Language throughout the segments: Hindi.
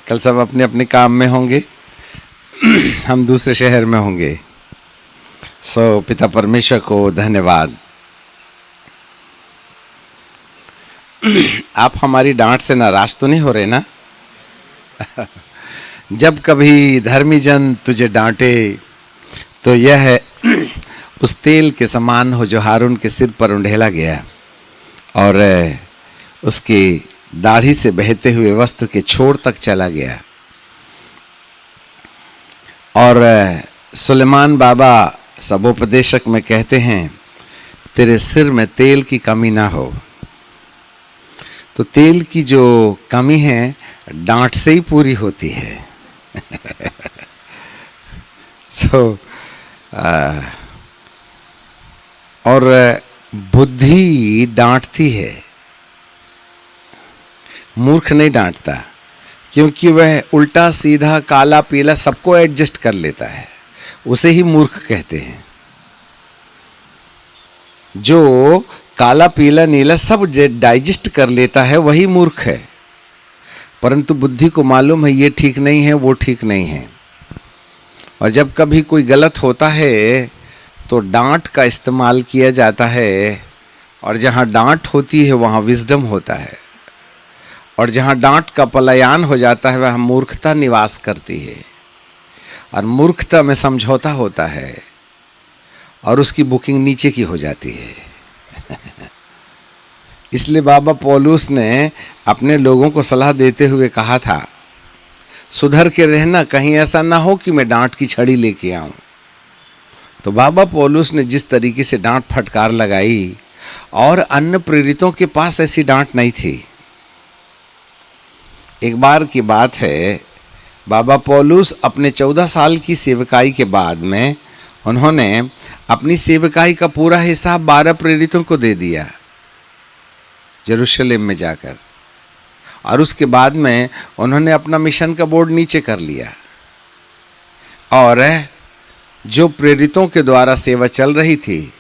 कल सब अपने अपने काम में होंगे, हम दूसरे शहर में होंगे। सो पिता परमेश्वर को धन्यवाद। आप हमारी डांट से नाराज तो नहीं हो रहे ना? जब कभी धर्मी जन तुझे डांटे तो यह है उस तेल के समान हो जो हारून के सिर पर उंडेला गया और उसकी दाढ़ी से बहते हुए वस्त्र के छोर तक चला गया। और सुलेमान बाबा सबोपदेशक में कहते हैं, तेरे सिर में तेल की कमी ना हो। तो तेल की जो कमी है डांट से ही पूरी होती है। और बुद्धि डांटती है, मूर्ख नहीं डांटता, क्योंकि वह उल्टा सीधा काला पीला सबको एडजस्ट कर लेता है, उसे ही मूर्ख कहते हैं। जो काला पीला नीला सब डाइजेस्ट कर लेता है वही मूर्ख है। परंतु बुद्धि को मालूम है ये ठीक नहीं है, वो ठीक नहीं है। और जब कभी कोई गलत होता है तो डांट का इस्तेमाल किया जाता है, और जहाँ डांट होती है वहाँ विजडम होता है, और जहाँ डांट का पलायन हो जाता है वहाँ मूर्खता निवास करती है, और मूर्खता में समझौता होता है और उसकी बुकिंग नीचे की हो जाती है। इसलिए बाबा पौलुस ने अपने लोगों को सलाह देते हुए कहा था, सुधर के रहना, कहीं ऐसा ना हो कि मैं डांट की छड़ी लेके आऊं। तो बाबा पौलुस ने जिस तरीके से डांट फटकार लगाई, और अन्य प्रेरितों के पास ऐसी डांट नहीं थी। एक बार की बात है, बाबा पौलुस अपने 14 साल की सेवकाई के बाद में उन्होंने अपनी सेवकाई का पूरा हिसाब 12 प्रेरितों को दे दिया यरूशलेम में जाकर, और उसके बाद में उन्होंने अपना मिशन का बोर्ड नीचे कर लिया, और जो प्रेरितों के द्वारा सेवा चल रही थी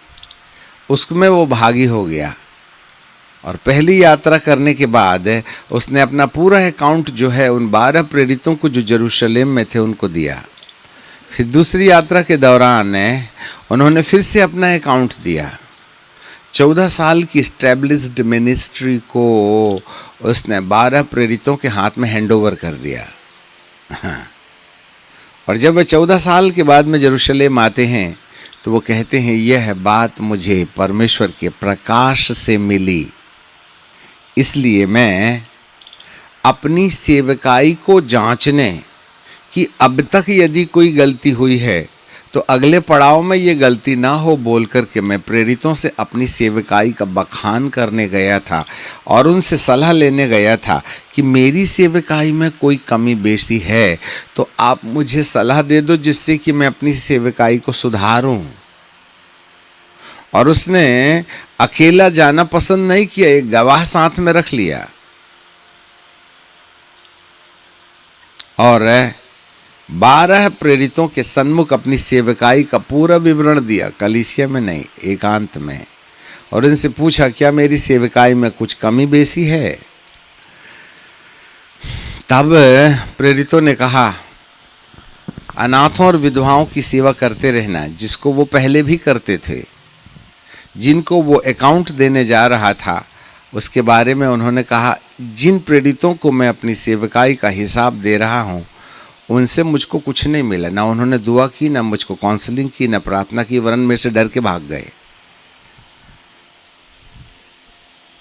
उसमें वो भागी हो गया। और पहली यात्रा करने के बाद उसने अपना पूरा अकाउंट जो है उन 12 प्रेरितों को जो यरूशलेम में थे उनको दिया। फिर दूसरी यात्रा के दौरान उन्होंने फिर से अपना अकाउंट दिया। 14 साल की स्टैब्लिश्ड मिनिस्ट्री को उसने 12 प्रेरितों के हाथ में हैंडओवर कर दिया। और जब वह 14 साल के बाद में यरूशलेम आते हैं तो वो कहते हैं, यह बात मुझे परमेश्वर के प्रकाश से मिली, इसलिए मैं अपनी सेवकाई को जांचने कि अब तक यदि कोई गलती हुई है तो अगले पड़ाव में ये गलती ना हो बोल करके मैं प्रेरितों से अपनी सेवकाई का बखान करने गया था, और उनसे सलाह लेने गया था कि मेरी सेवकाई में कोई कमी बेसी है तो आप मुझे सलाह दे दो जिससे कि मैं अपनी सेवकाई को सुधारूं। और उसने अकेला जाना पसंद नहीं किया, एक गवाह साथ में रख लिया, और 12 प्रेरितों के सन्मुख अपनी सेवकाई का पूरा विवरण दिया, कलीसिया में नहीं, एकांत में। और इनसे पूछा, क्या मेरी सेवकाई में कुछ कमी बेसी है? तब प्रेरितों ने कहा, अनाथों और विधवाओं की सेवा करते रहना, जिसको वो पहले भी करते थे। जिनको वो अकाउंट देने जा रहा था उसके बारे में उन्होंने कहा, जिन प्रेरितों को मैं अपनी सेवकाई का हिसाब दे रहा हूँ उनसे मुझको कुछ नहीं मिला, ना उन्होंने दुआ की, ना मुझको काउंसलिंग की, ना प्रार्थना की, वरन मेरे से डर के भाग गए।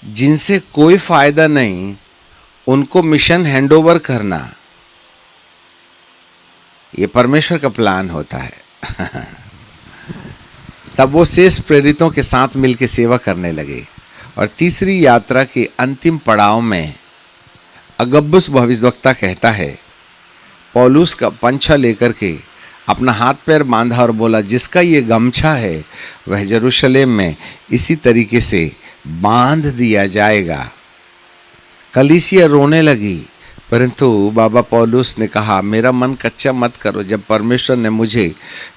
जिनसे कोई फायदा नहीं उनको मिशन हैंडओवर करना, ये परमेश्वर का प्लान होता है। तब वो शेष प्रेरितों के साथ मिलकर सेवा करने लगे। और तीसरी यात्रा के अंतिम पड़ाव में अगबुस भविष्यवक्ता कहता है, पौलुस का पंछा लेकर के अपना हाथ पैर बांधा और बोला, जिसका ये गमछा है वह यरूशलेम में इसी तरीके से बांध दिया जाएगा। कलीसिया रोने लगी, परंतु बाबा पौलुस ने कहा, मेरा मन कच्चा मत करो। जब परमेश्वर ने मुझे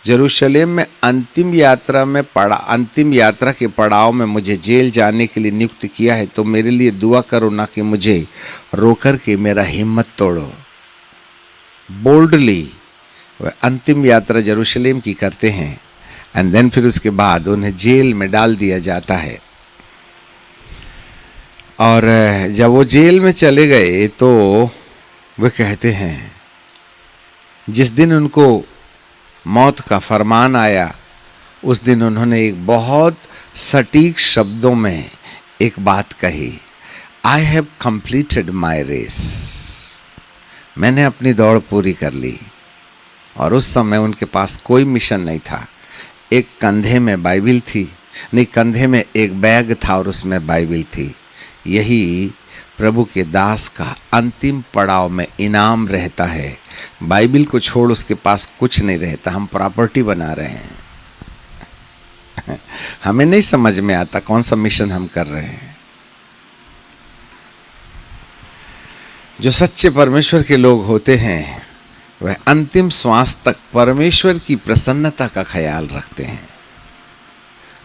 यरूशलेम में अंतिम यात्रा के पड़ाव में मुझे जेल जाने के लिए नियुक्त किया है तो मेरे लिए दुआ करो, ना कि मुझे रोकर के मेरा हिम्मत तोड़ो। बोल्डली वह अंतिम यात्रा यरूशलेम की करते हैं। एंड देन फिर उसके बाद उन्हें जेल में डाल दिया जाता है। और जब वो जेल में चले गए तो वे कहते हैं, जिस दिन उनको मौत का फरमान आया उस दिन उन्होंने एक बहुत सटीक शब्दों में एक बात कही, I have completed my race. मैंने अपनी दौड़ पूरी कर ली। और उस समय उनके पास कोई मिशन नहीं था। एक कंधे में बाइबिल थी, नहीं कंधे में एक बैग था और उसमें बाइबिल थी। यही प्रभु के दास का अंतिम पड़ाव में इनाम रहता है। बाइबिल को छोड़ उसके पास कुछ नहीं रहता। हम प्रॉपर्टी बना रहे हैं। हमें नहीं समझ में आता कौन सा मिशन हम कर रहे हैं। जो सच्चे परमेश्वर के लोग होते हैं वह अंतिम श्वास तक परमेश्वर की प्रसन्नता का ख्याल रखते हैं।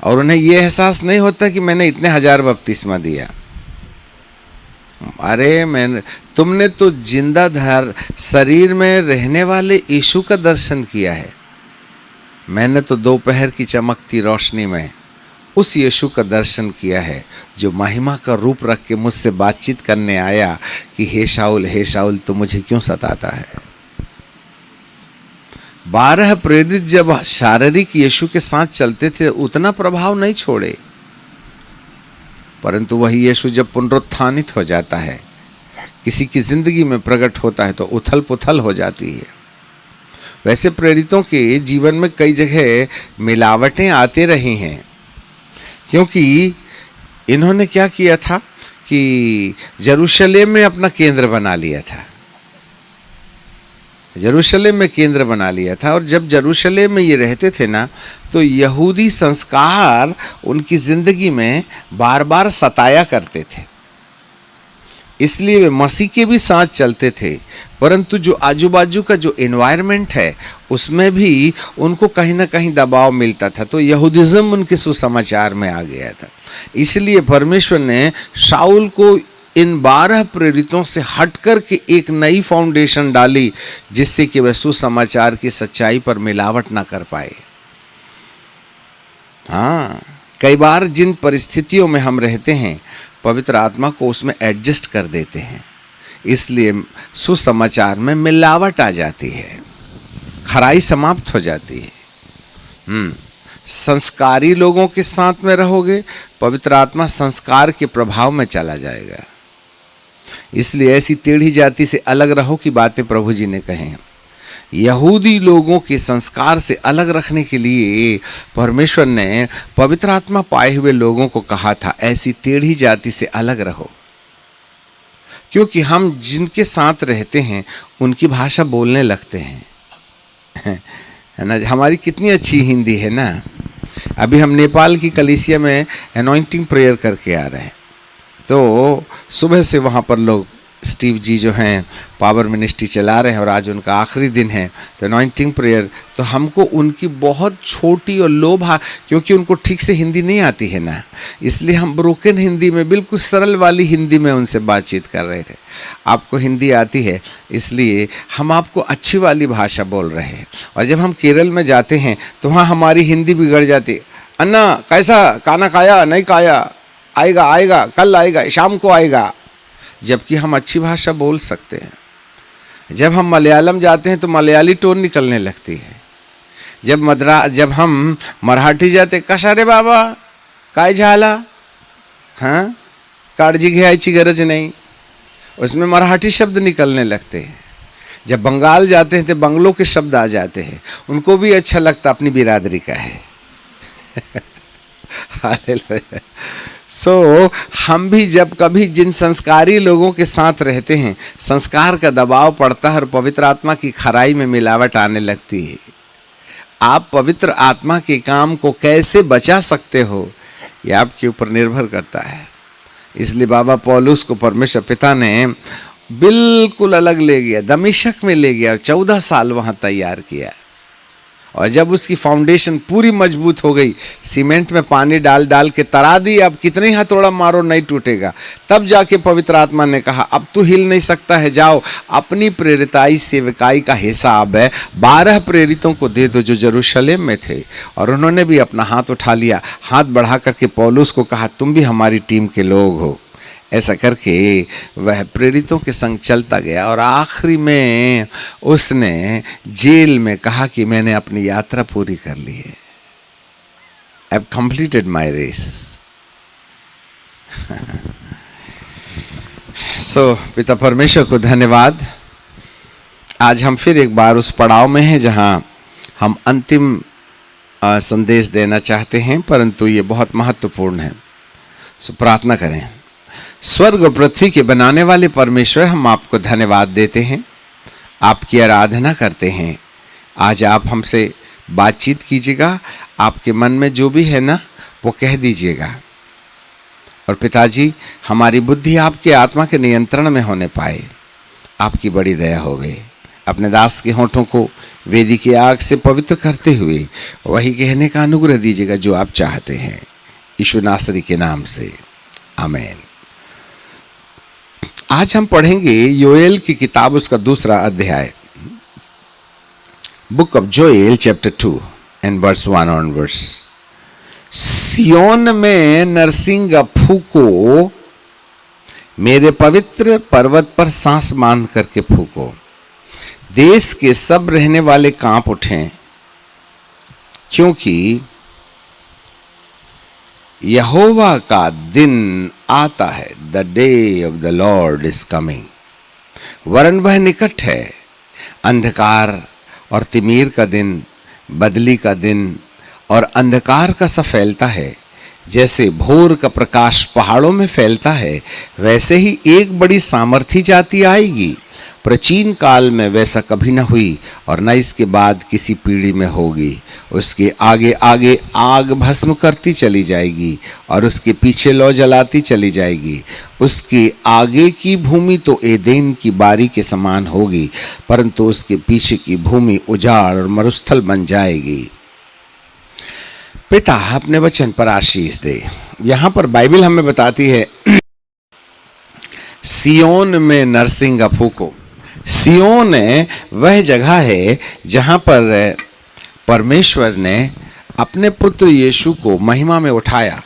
और उन्हें यह एहसास नहीं होता कि मैंने इतने हजार बपतिस्मा दिया। अरे तुमने तो जिंदा धार शरीर में रहने वाले यीशु का दर्शन किया है। मैंने तो दोपहर की चमकती रोशनी में उस यीशु का दर्शन किया है जो महिमा का रूप रख के मुझसे बातचीत करने आया कि हे शाऊल तू मुझे क्यों सताता है। 12 प्रेरित जब शारीरिक यीशु के साथ चलते थे उतना प्रभाव नहीं छोड़े, परंतु वही यीशु जब पुनरुत्थानित हो जाता है, किसी की जिंदगी में प्रकट होता है तो उथल पुथल हो जाती है। वैसे प्रेरितों के जीवन में कई जगह मिलावटें आते रही हैं, क्योंकि इन्होंने क्या किया था कि यरूशलेम में अपना केंद्र बना लिया था। यरूशलेम में केंद्र बना लिया था। और जब यरूशलेम में ये रहते थे ना, तो यहूदी संस्कार उनकी जिंदगी में बार बार सताया करते थे। इसलिए वे मसीह के भी साथ चलते थे, परंतु जो आजू बाजू का जो एनवायरनमेंट है उसमें भी उनको कहीं ना कहीं दबाव मिलता था। तो यहूदिज्म उनके सुसमाचार में आ गया था। इसलिए परमेश्वर ने शाऊल को इन 12 प्रेरितों से हटकर के एक नई फाउंडेशन डाली, जिससे कि वह सुसमाचार की सच्चाई पर मिलावट ना कर पाए। हाँ, कई बार जिन परिस्थितियों में हम रहते हैं पवित्र आत्मा को उसमें एडजस्ट कर देते हैं, इसलिए सुसमाचार में मिलावट आ जाती है, खराई समाप्त हो जाती है। संस्कारी लोगों के साथ में रहोगे, पवित्र आत्मा संस्कार के प्रभाव में चला जाएगा। इसलिए ऐसी टेढ़ी जाति से अलग रहो की बातें प्रभु जी ने कहे हैं। यहूदी लोगों के संस्कार से अलग रखने के लिए परमेश्वर ने पवित्र आत्मा पाए हुए लोगों को कहा था, ऐसी टेढ़ी जाति से अलग रहो। क्योंकि हम जिनके साथ रहते हैं उनकी भाषा बोलने लगते हैं, है ना। हमारी कितनी अच्छी हिंदी है ना। अभी हम नेपाल की कलीसिया में एनॉइंटिंग प्रेयर करके आ रहे हैं, तो सुबह से वहाँ पर लोग स्टीव जी जो हैं पावर मिनिस्ट्री चला रहे हैं और आज उनका आखिरी दिन है, तो एनॉइंटिंग प्रेयर, तो हमको उनकी बहुत छोटी और लो क्योंकि उनको ठीक से हिंदी नहीं आती है ना, इसलिए हम ब्रोकन हिंदी में, बिल्कुल सरल वाली हिंदी में उनसे बातचीत कर रहे थे। आपको हिंदी आती है इसलिए हम आपको अच्छी वाली भाषा बोल रहे हैं। और जब हम केरल में जाते हैं तो वहाँ हमारी हिंदी बिगड़ जाती है। अन्ना कैसा, खाना खाया नहीं खाया, आएगा आएगा, कल आएगा, शाम को आएगा, जबकि हम अच्छी भाषा बोल सकते हैं। जब हम मलयालम जाते हैं तो मलयाली टोन निकलने लगती है। जब हम मराठी जाते, कशा रे बाबा, काय झाला, हाँ, काळजी घ्यायची गरज नहीं, उसमें मराठी शब्द निकलने लगते हैं। जब बंगाल जाते हैं तो बंगलों के शब्द आ जाते हैं, उनको भी अच्छा लगता अपनी बिरादरी का है। हालेलुया। हम भी जब कभी जिन संस्कारी लोगों के साथ रहते हैं, संस्कार का दबाव पड़ता है और पवित्र आत्मा की खराई में मिलावट आने लगती है। आप पवित्र आत्मा के काम को कैसे बचा सकते हो, यह आपके ऊपर निर्भर करता है। इसलिए बाबा पौलुस को परमेश्वर पिता ने बिल्कुल अलग ले गया, दमिश्क में ले गया और 14 साल वहाँ तैयार किया। और जब उसकी फाउंडेशन पूरी मजबूत हो गई, सीमेंट में पानी डाल डाल के तरा दी, अब कितने ही हथौड़ा मारो नहीं टूटेगा। तब जाके पवित्र आत्मा ने कहा अब तू हिल नहीं सकता है, जाओ अपनी प्रेरिताई सेवकाई का हिसाब है 12 प्रेरितों को दे दो जो यरूशलेम में थे। और उन्होंने भी अपना हाथ उठा लिया, हाथ बढ़ा करके पौलुस को कहा तुम भी हमारी टीम के लोग हो। ऐसा करके वह प्रेरितों के संग चलता गया और आखिरी में उसने जेल में कहा कि मैंने अपनी यात्रा पूरी कर ली है, I have completed my race. So पिता परमेश्वर को धन्यवाद। आज हम फिर एक बार उस पड़ाव में हैं जहां हम अंतिम संदेश देना चाहते हैं, परंतु ये बहुत महत्वपूर्ण है। सो प्रार्थना करें। स्वर्ग और पृथ्वी के बनाने वाले परमेश्वर, हम आपको धन्यवाद देते हैं, आपकी आराधना करते हैं। आज आप हमसे बातचीत कीजिएगा, आपके मन में जो भी है ना वो कह दीजिएगा। और पिताजी हमारी बुद्धि आपके आत्मा के नियंत्रण में होने पाए, आपकी बड़ी दया हो गई। अपने दास के होठों को वेदी की आग से पवित्र करते हुए वही कहने का अनुग्रह दीजिएगा जो आप चाहते हैं, यीशु नासरी के नाम से, आमीन। आज हम पढ़ेंगे योएल की किताब, उसका दूसरा अध्याय, book of Joel chapter 2 and verse 1 onwards. सियोन में नरसिंगा फूको, मेरे पवित्र पर्वत पर सांस बांध करके फूको। देश के सब रहने वाले कांप उठें, क्योंकि यहोवा का दिन आता है, the day of the lord is coming. वरन वह निकट है। अंधकार और तिमीर का दिन, बदली का दिन और अंधकार का सा फैलता है। जैसे भोर का प्रकाश पहाड़ों में फैलता है, वैसे ही एक बड़ी सामर्थी जाति आएगी। प्राचीन काल में वैसा कभी न हुई और न इसके बाद किसी पीढ़ी में होगी। उसके आगे आगे आग भस्म करती चली जाएगी और उसके पीछे लौ जलाती चली जाएगी। उसके आगे की भूमि तो एदेन की बारी के समान होगी, परंतु उसके पीछे की भूमि उजाड़ और मरुस्थल बन जाएगी। पिता अपने वचन पर आशीष दे। यहाँ पर बाइबल हमें बताती है सियोन में नरसिंगा फूको। सियोन वह जगह है जहां पर परमेश्वर ने अपने पुत्र यीशु को महिमा में उठाया।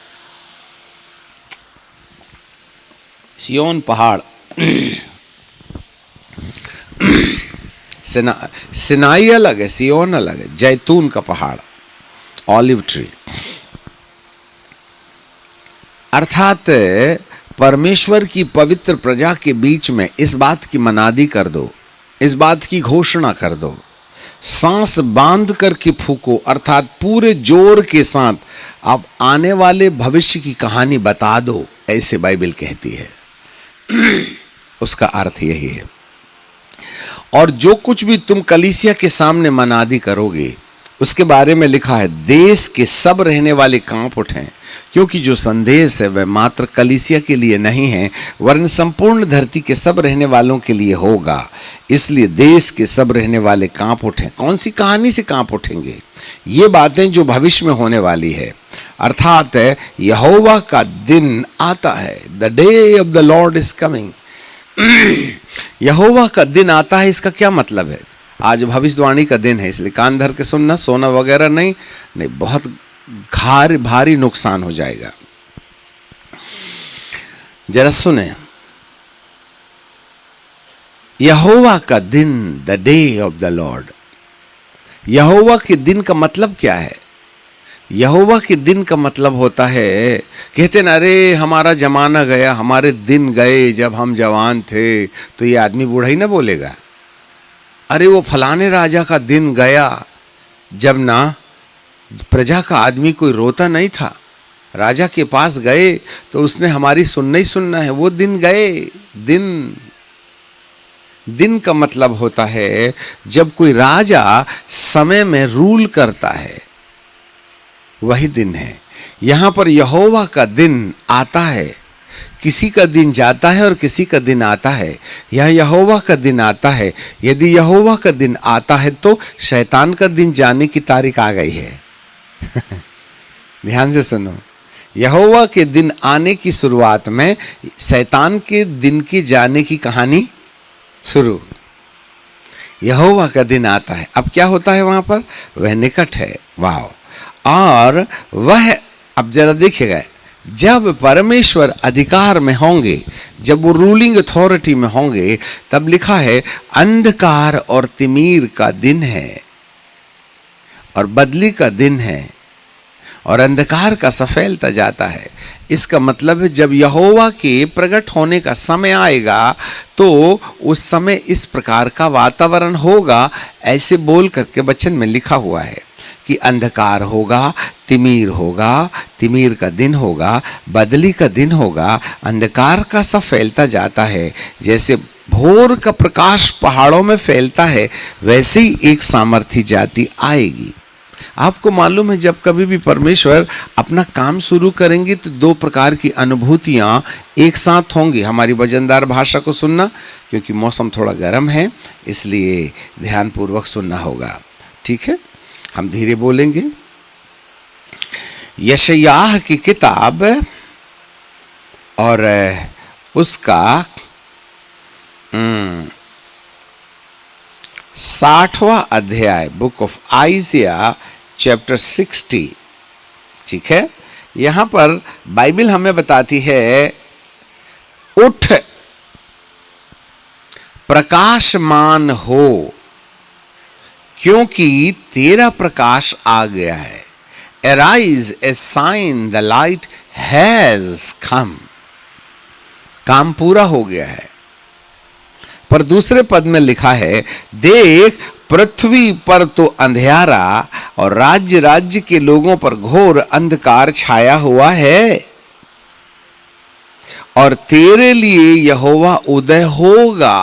सियोन पहाड़, सिनाई अलग है, सियोन अलग है। जैतून का पहाड़, ऑलिव ट्री, अर्थात परमेश्वर की पवित्र प्रजा के बीच में इस बात की मनादी कर दो, इस बात की घोषणा कर दो, सांस बांध करके फूको, अर्थात पूरे जोर के साथ आप आने वाले भविष्य की कहानी बता दो, ऐसे बाइबल कहती है। उसका अर्थ यही है। और जो कुछ भी तुम कलीसिया के सामने मनादी करोगे, उसके बारे में लिखा है देश के सब रहने वाले कांप उठें, क्योंकि जो संदेश है वह मात्र कलीसिया के लिए नहीं है, वरन संपूर्ण धरती के सब रहने वालों के लिए होगा। इसलिए देश के सब रहने वाले कांप उठें। कौन सी कहानी से कांप उठेंगे? ये बातें जो भविष्य में होने वाली है, अर्थात यहोवा का दिन आता है, the day of the lord is coming. यहोवा का दिन आता है, इसका क्या मतलब है? आज भविष्यवाणी का दिन है, इसलिए कान धर के सुनना, सोना वगैरह नहीं, बहुत भारी नुकसान हो जाएगा। जरा सुने, यहोवा का दिन, the day of the lord. यहोवा के दिन का मतलब क्या है? यहोवा के दिन का मतलब होता है, कहते ना, अरे हमारा जमाना गया, हमारे दिन गए, जब हम जवान थे। तो ये आदमी बूढ़ा ही ना बोलेगा, अरे वो फलाने राजा का दिन गया जब ना प्रजा का आदमी कोई रोता नहीं था, राजा के पास गए तो उसने हमारी सुनना ही सुनना है, वो दिन गए। दिन का मतलब होता है जब कोई राजा समय में रूल करता है, वही दिन है। यहाँ पर यहोवा का दिन आता है, किसी का दिन जाता है और किसी का दिन आता है। यहाँ यहोवा का दिन आता है। यदि यहोवा का दिन आता है तो शैतान का दिन जाने की तारीख आ गई है। ध्यान से सुनो, यहोवा के दिन आने की शुरुआत में शैतान के दिन की जाने की कहानी शुरू। यहोवा का दिन आता है। अब क्या होता है वहां पर? वह निकट है। वाह! और वह, अब जरा देखिएगा, जब परमेश्वर अधिकार में होंगे, जब वो रूलिंग अथॉरिटी में होंगे, तब लिखा है अंधकार और तिमीर का दिन है और बदली का दिन है और अंधकार का सा फैलता जाता है। इसका मतलब है जब यहोवा के प्रकट होने का समय आएगा तो उस समय इस प्रकार का वातावरण होगा। ऐसे बोल करके वचन में लिखा हुआ है कि अंधकार होगा, तिमीर होगा, तिमीर का दिन होगा, बदली का दिन होगा, अंधकार का सा फैलता जाता है। जैसे भोर का प्रकाश पहाड़ों में फैलता है, वैसे ही एक सामर्थी जाति आएगी। आपको मालूम है जब कभी भी परमेश्वर अपना काम शुरू करेंगे तो दो प्रकार की अनुभूतियां एक साथ होंगी। हमारी वजनदार भाषा को सुनना, क्योंकि मौसम थोड़ा गर्म है इसलिए ध्यानपूर्वक सुनना होगा, ठीक है? हम धीरे बोलेंगे। यशायाह की किताब और उसका 60वां अध्याय, बुक ऑफ आइजिया चैप्टर 60, ठीक है? यहां पर बाइबल हमें बताती है, उठ प्रकाशमान हो क्योंकि तेरा प्रकाश आ गया है। Arise, a sign, the light has come। काम पूरा हो गया है। पर दूसरे पद में लिखा है, देख पृथ्वी पर तो अंधियारा और राज्य राज्य के लोगों पर घोर अंधकार छाया हुआ है और तेरे लिए यहोवा उदय होगा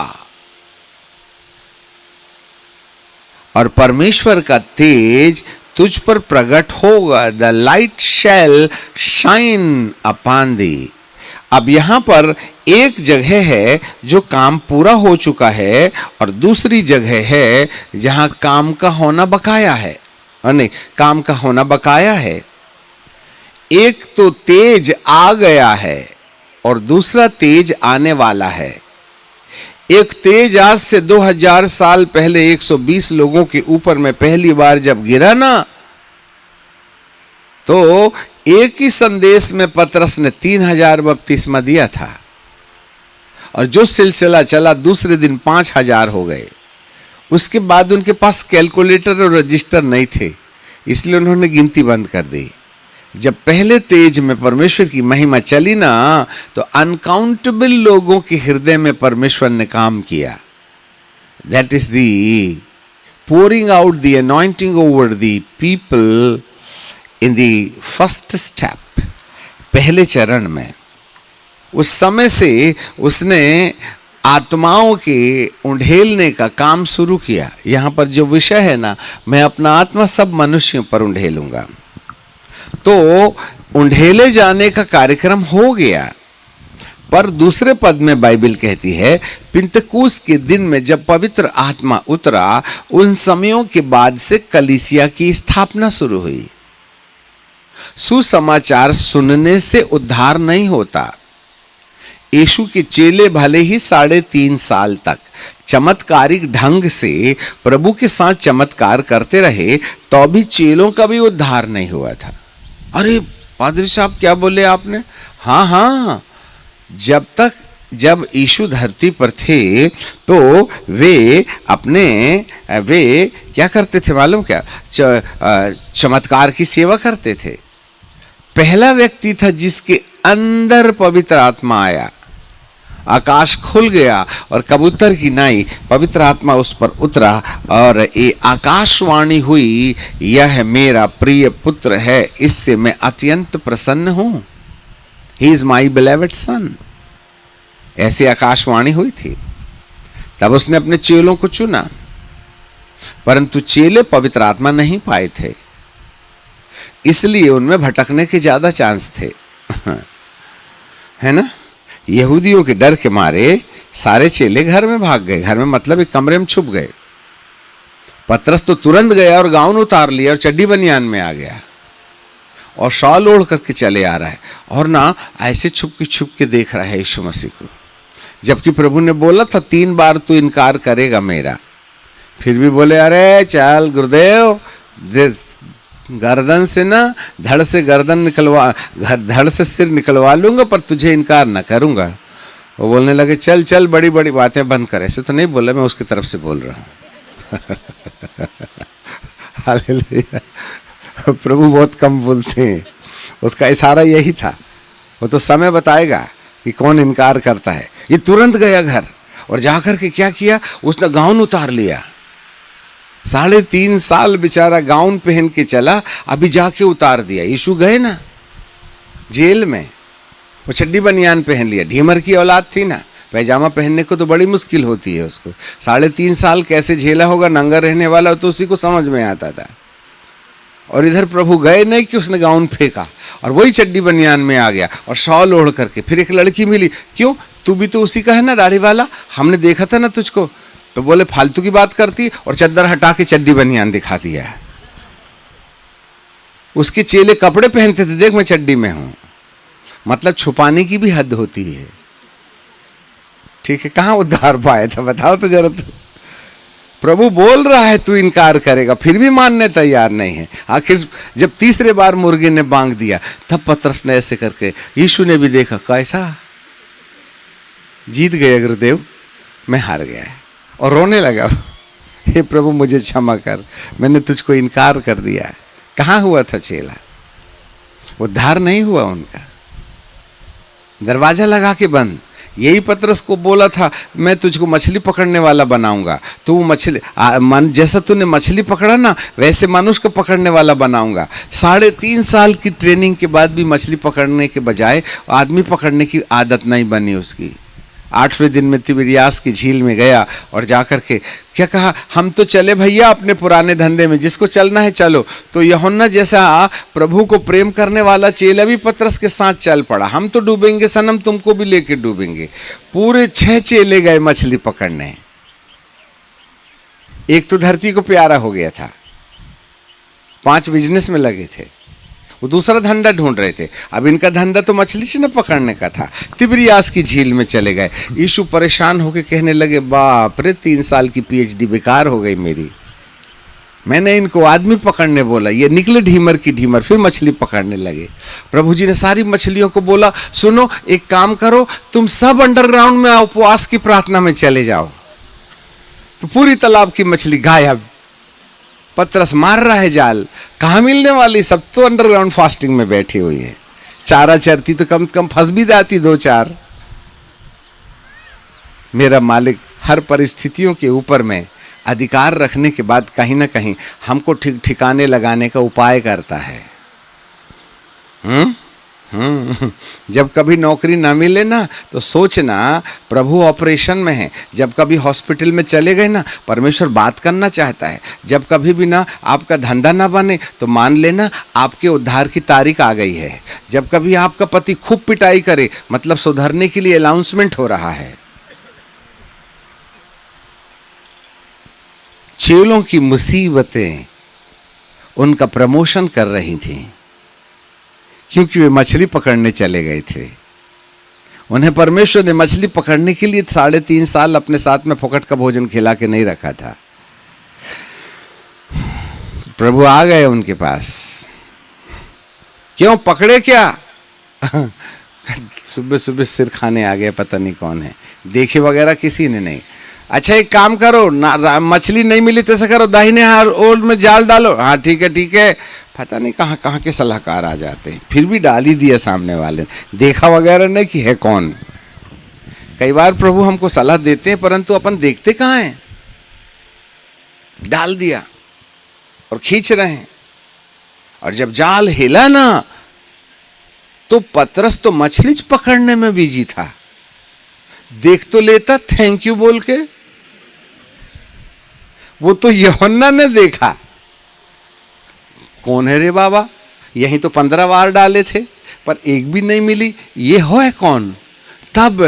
और परमेश्वर का तेज तुझ पर प्रकट होगा। The light shall shine upon thee। अब यहां पर एक जगह है जो काम पूरा हो चुका है और दूसरी जगह है जहां काम का होना बकाया है, और नहीं, काम का होना बकाया है। एक तो तेज आ गया है और दूसरा तेज आने वाला है। एक तेज आज से 2000 साल पहले 120 लोगों के ऊपर में पहली बार जब गिरा ना, तो एक ही संदेश में पतरस ने 3000 बपतिस्मा दिया था और जो सिलसिला चला दूसरे दिन 5000 हो गए। उसके बाद उनके पास कैलकुलेटर और रजिस्टर नहीं थे, इसलिए उन्होंने गिनती बंद कर दी। जब पहले तेज में परमेश्वर की महिमा चली ना, तो अनकाउंटेबल लोगों के हृदय में परमेश्वर ने काम किया। That is the pouring out the anointing over the people in the first step, पहले चरण में। उस समय से उसने आत्माओं के उंडेलने का काम शुरू किया। यहां पर जो विषय है ना, मैं अपना आत्मा सब मनुष्यों पर उंडेलूंगा, तो उंडेले जाने का कार्यक्रम हो गया। पर दूसरे पद में बाइबल कहती है, पिंतकुस के दिन में जब पवित्र आत्मा उतरा, उन समयों के बाद से कलीसिया की स्थापना शुरू हुई। सुसमाचार सुनने से उद्धार नहीं होता। यीशु के चेले भले ही 3.5 साल तक चमत्कारिक ढंग से प्रभु के साथ चमत्कार करते रहे, तो भी चेलों का भी उद्धार नहीं हुआ था। अरे पादरी साहब क्या बोले आपने? हाँ, जब यीशु धरती पर थे तो वे क्या करते थे मालूम क्या? चमत्कार की सेवा करते थे। पहला व्यक्ति था जिसके अंदर पवित्र आत्मा आया, आकाश खुल गया और कबूतर की नाई पवित्र आत्मा उस पर उतरा और ये आकाशवाणी हुई, यह मेरा प्रिय पुत्र है, इससे मैं अत्यंत प्रसन्न हूं। ही इज माई बिलेवेड सन। ऐसी आकाशवाणी हुई थी। तब उसने अपने चेलों को चुना, परंतु चेले पवित्र आत्मा नहीं पाए थे, इसलिए उनमें भटकने के ज्यादा चांस थे। है ना? यहूदियों के डर के मारे सारे चेले घर में भाग गए। घर में मतलब एक कमरे में छुप गए। पतरस तो तुरंत गया और गाउन उतार लिया और चड्डी बनियान में आ गया और शॉल ओढ़ करके चले आ रहा है और ना ऐसे छुप के देख रहा है यीशु मसीह को, जबकि प्रभु ने बोला था 3 बार तू इनकार करेगा मेरा। फिर भी बोले अरे चल गुरुदेव, गर्दन से ना धड़ से गर्दन निकलवा, धड़ से सिर निकलवा लूंगा पर तुझे इनकार ना करूंगा। वो बोलने लगे चल चल बड़ी बड़ी बातें बंद कर। ऐसे तो नहीं बोला, मैं उसकी तरफ से बोल रहा हूँ। हालेलुया। प्रभु बहुत कम बोलते हैं, उसका इशारा यही था। वो तो समय बताएगा कि कौन इनकार करता है। ये तुरंत गया घर और जाकर के क्या किया, उसने गाउन उतार लिया। 3.5 साल बेचारा गाउन पहन के चला, अभी जाके उतार दिया। यीशु गए ना जेल में, वो चड्डी बनियान पहन लिया। ढीमर की औलाद थी ना, पैजामा पहनने को तो बड़ी मुश्किल होती है उसको। 3.5 साल कैसे झेला होगा नंगा रहने वाला, तो उसी को समझ में आता था। और इधर प्रभु गए नहीं कि उसने गाउन फेंका और वही चड्डी बनियान में आ गया और शॉल ओढ़ करके। फिर एक लड़की मिली, क्यों तू भी तो उसी का है ना दाढ़ी वाला, हमने देखा था ना तुझको। तो बोले फालतू की बात करती, और चद्दर हटा के चड्डी बनियान दिखा दिया। उसके चेले कपड़े पहनते थे, देख मैं चड्डी में हूं। मतलब छुपाने की भी हद होती है। ठीक है, कहां उद्धार पाया था बताओ तो जरा। तो प्रभु बोल रहा है तू इनकार करेगा, फिर भी मानने तैयार नहीं है। आखिर जब 3रे बार मुर्गे ने बांग दिया, तब पतरस ने ऐसे करके, यीशु ने भी देखा कैसा जीत गए गुरुदेव, मैं हार गया और रोने लगा। हे प्रभु मुझे क्षमा कर, मैंने तुझको इनकार कर दिया। कहाँ हुआ था चेला, उद्धार नहीं हुआ उनका, दरवाजा लगा के बंद। यही पतरस को बोला था मैं तुझको मछली पकड़ने वाला बनाऊंगा, तो वो मछली जैसा तूने मछली पकड़ा ना वैसे मनुष्य को पकड़ने वाला बनाऊंगा। 3.5 साल की ट्रेनिंग के बाद भी मछली पकड़ने के बजाय आदमी पकड़ने की आदत नहीं बनी उसकी। 8वें दिन में तिबिरियास की झील में गया और जाकर के क्या कहा, हम तो चले भैया अपने पुराने धंधे में, जिसको चलना है चलो। तो यूहन्ना जैसा प्रभु को प्रेम करने वाला चेला भी पतरस के साथ चल पड़ा। हम तो डूबेंगे सनम, तुमको भी लेके डूबेंगे। पूरे 6 चेले गए मछली पकड़ने। एक तो धरती को प्यारा हो गया था, 5 बिजनेस में लगे थे, वो दूसरा धंधा ढूंढ रहे थे। अब इनका धंधा तो मछली से न पकड़ने का था। तिबिरियास की झील में चले गए। यीशु परेशान होकर कहने लगे, बाप रे 3 साल की PhD बेकार हो गई मेरी। मैंने इनको आदमी पकड़ने बोला, ये निकले ढीमर की ढीमर, फिर मछली पकड़ने लगे। प्रभु जी ने सारी मछलियों को बोला, सुनो एक काम करो, तुम सब अंडरग्राउंड में उपवास की प्रार्थना में चले जाओ। तो पूरी तालाब की मछली गायब। पतरस मार रहा है जाल, कहाँ मिलने वाली, सब तो अंडरग्राउंड फास्टिंग में बैठी हुई है। चारा चरती तो कम से कम फंस भी जाती 2-4। मेरा मालिक हर परिस्थितियों के ऊपर में अधिकार रखने के बाद कहीं ना कहीं हमको ठिकाने लगाने का उपाय करता है। जब कभी नौकरी ना मिले ना तो सोचना प्रभु ऑपरेशन में है। जब कभी हॉस्पिटल में चले गए ना, परमेश्वर बात करना चाहता है। जब कभी भी ना आपका धंधा ना बने तो मान लेना आपके उद्धार की तारीख आ गई है। जब कभी आपका पति खूब पिटाई करे, मतलब सुधरने के लिए अनाउंसमेंट हो रहा है। चेलों की मुसीबतें उनका प्रमोशन कर रही थी, क्योंकि वे मछली पकड़ने चले गए थे। उन्हें परमेश्वर ने मछली पकड़ने के लिए 3.5 साल अपने साथ में फोकट का भोजन खिला के नहीं रखा था। प्रभु आ गए उनके पास। क्यों पकड़े क्या? सुबह सुबह सिर खाने आ गया, पता नहीं कौन है, देखे वगैरह किसी ने नहीं। अच्छा एक काम करो, मछली नहीं मिली तो ऐसा करो, दाहिने हाथ ओर में जाल डालो। हाँ ठीक है ठीक है। पता नहीं कहाँ कहाँ के सलाहकार आ जाते हैं। फिर भी डाल ही दिया सामने वाले ने, देखा वगैरह नहीं कि है कौन। कई बार प्रभु हमको सलाह देते हैं परंतु अपन देखते कहाँ हैं। डाल दिया और खींच रहे हैं, और जब जाल हिला ना तो पतरस तो मछली पकड़ने में बिजी था। देख तो लेता थैंक यू बोल के, वो तो यूहन्ना ने देखा। कौन है रे बाबा, यहीं तो 15 बार डाले थे पर एक भी नहीं मिली, ये हो है कौन? तब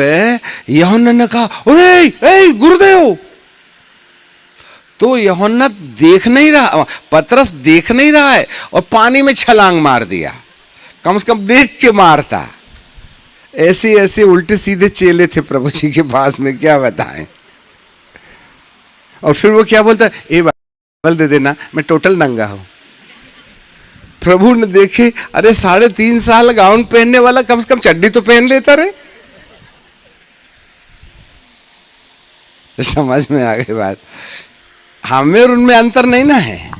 यूहन्ना ने कहा, ओए ए गुरुदेव। तो यूहन्ना देख नहीं रहा, पतरस देख नहीं रहा है और पानी में छलांग मार दिया। कम से कम देख के मारता। ऐसे ऐसे उल्टे सीधे चेले थे प्रभु जी के पास में, क्या बताएं। और फिर वो क्या बोलता, ए बाइबल दे देना, मैं टोटल नंगा हूं। प्रभु ने देखे, अरे 3.5 साल गाउन पहनने वाला कम से कम चड्डी तो पहन लेता रे। समझ में आ गई बात। हमें और उनमें अंतर नहीं ना है।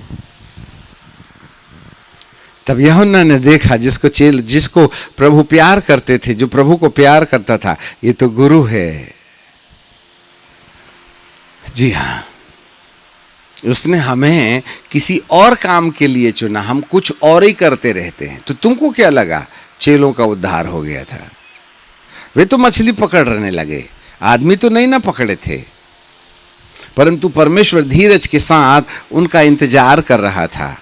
तब यूहन्ना ने देखा, जिसको प्रभु प्यार करते थे, जो प्रभु को प्यार करता था, ये तो गुरु है। जी हाँ, उसने हमें किसी और काम के लिए चुना, हम कुछ और ही करते रहते हैं। तो तुमको क्या लगा चेलों का उद्धार हो गया था? वे तो मछली पकड़ने लगे, आदमी तो नहीं ना पकड़े थे, परंतु परमेश्वर धीरज के साथ उनका इंतजार कर रहा था।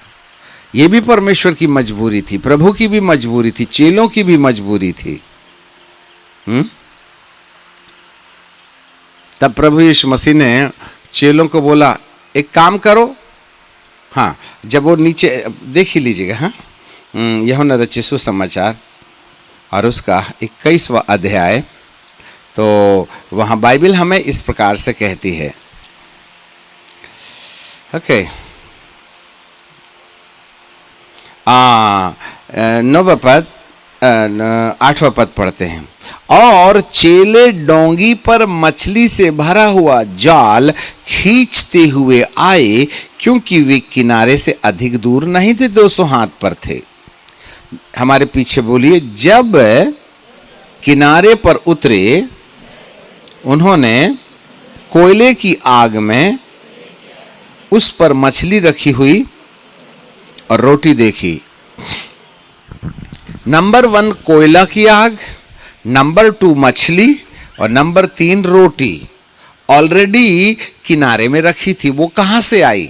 ये भी परमेश्वर की मजबूरी थी, प्रभु की भी मजबूरी थी, चेलों की भी मजबूरी थी। तब प्रभु यीशु मसीह ने चेलों को बोला, एक काम करो। हाँ, जब वो नीचे देख ही लीजिएगा। हाँ, यूहन्ना रचित सुसमाचार और उसका 21वां अध्याय। तो वहाँ बाइबल हमें इस प्रकार से कहती है। ओके, 9वां पद, 8वां पद पढ़ते हैं। और चेले डोंगी पर मछली से भरा हुआ जाल खींचते हुए आए, क्योंकि वे किनारे से अधिक दूर नहीं थे, 200 हाथ पर थे। हमारे पीछे बोलिए, जब किनारे पर उतरे उन्होंने कोयले की आग में उस पर मछली रखी हुई और रोटी देखी। नंबर 1 कोयला की आग, नंबर 2 मछली और नंबर 3 रोटी ऑलरेडी किनारे में रखी थी। वो कहां से आई?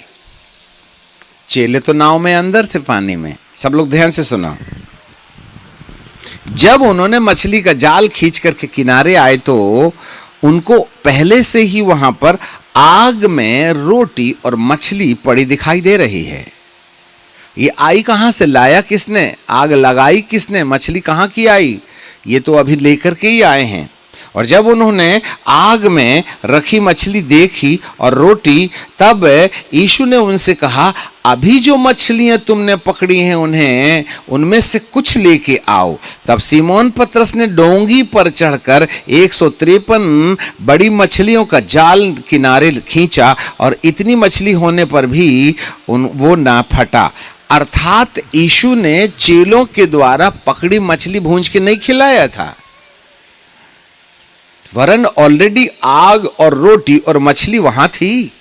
चेले तो नाव में अंदर थे, पानी में। सब लोग ध्यान से सुनो। जब उन्होंने मछली का जाल खींच करके किनारे आए तो उनको पहले से ही वहां पर आग में रोटी और मछली पड़ी दिखाई दे रही है। ये आई कहां से? लाया किसने? आग लगाई किसने? मछली कहां की आई? ये तो अभी लेकर के ही आए हैं। और जब उन्होंने आग में रखी मछली देखी और रोटी, तब यीशु ने उनसे कहा, अभी जो मछलियां तुमने पकड़ी हैं उनमें से कुछ लेके आओ। तब सीमोन पतरस ने डोंगी पर चढ़कर 153 बड़ी मछलियों का जाल किनारे खींचा और इतनी मछली होने पर भी वो ना फटा। अर्थात यीशु ने चेलों के द्वारा पकड़ी मछली भूंज के नहीं खिलाया था, वरन ऑलरेडी आग और रोटी और मछली वहां थी।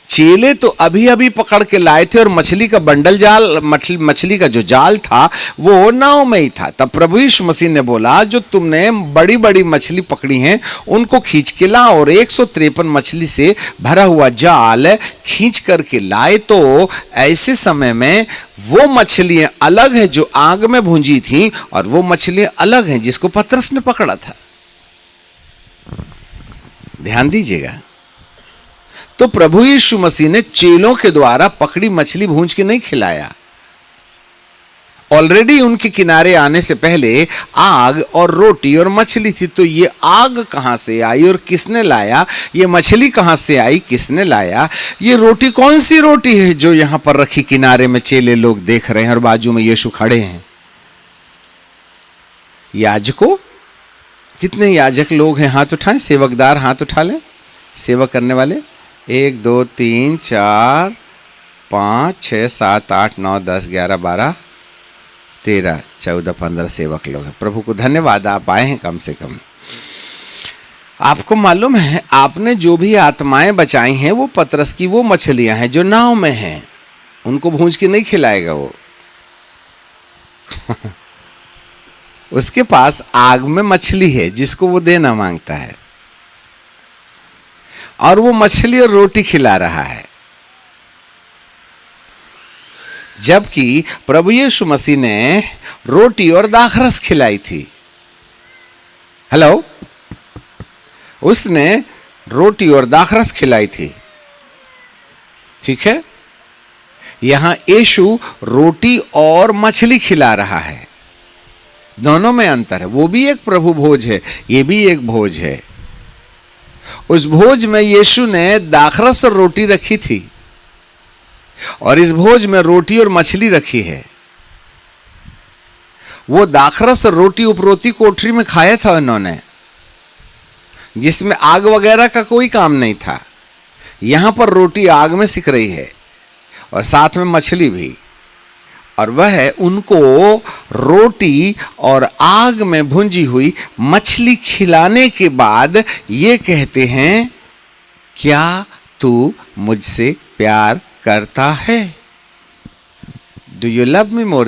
चेले तो अभी अभी पकड़ के लाए थे और मछली का बंडल जाल, मछली का जो जाल था वो नाव में ही था। तब प्रभु यीशु मसीह ने बोला, जो तुमने बड़ी बड़ी मछली पकड़ी हैं उनको खींच के लाओ। और 153 मछली से भरा हुआ जाल खींच करके लाए। तो ऐसे समय में वो मछलियां अलग है जो आग में भूंजी थी, और वो मछलियां अलग हैं जिसको पतरस ने पकड़ा था। ध्यान दीजिएगा। तो प्रभु यीशु मसीह ने चेलों के द्वारा पकड़ी मछली भूंज के नहीं खिलाया। ऑलरेडी उनके किनारे आने से पहले आग और रोटी और मछली थी। तो ये आग कहां से आई और किसने लाया? ये मछली कहां से आई, किसने लाया? ये रोटी कौन सी रोटी है जो यहां पर रखी किनारे में चेले लोग देख रहे हैं और बाजू में यीशु खड़े हैं? याजकों, कितने याजक लोग हैं? हाथ उठाएं। सेवकदार हाथ उठा लें। सेवा करने वाले 1 2 3 4 5 6 7 8 9 10 11 12 13 14 15 सेवक लोग हैं। प्रभु को धन्यवाद, आप आए हैं। कम से कम आपको मालूम है, आपने जो भी आत्माएं बचाई हैं वो पतरस की वो मछलियां हैं जो नाव में हैं। उनको भूंज के नहीं खिलाएगा वो। उसके पास आग में मछली है जिसको वो देना मांगता है, और वो मछली और रोटी खिला रहा है। जबकि प्रभु यीशु मसीह ने रोटी और दाखरस खिलाई थी। हेलो, उसने रोटी और दाखरस खिलाई थी, ठीक है। यहां यीशु रोटी और मछली खिला रहा है, दोनों में अंतर है। वो भी एक प्रभु भोज है, ये भी एक भोज है। उस भोज में यीशु ने दाखरस और रोटी रखी थी, और इस भोज में रोटी और मछली रखी है। वो दाखरस और रोटी उपरोती कोठरी में खाया था उन्होंने, जिसमें आग वगैरह का कोई काम नहीं था। यहां पर रोटी आग में सिक रही है और साथ में मछली भी, और वह उनको रोटी और आग में भुंजी हुई मछली खिलाने के बाद ये कहते हैं, क्या तू मुझसे प्यार करता है? Do you love me more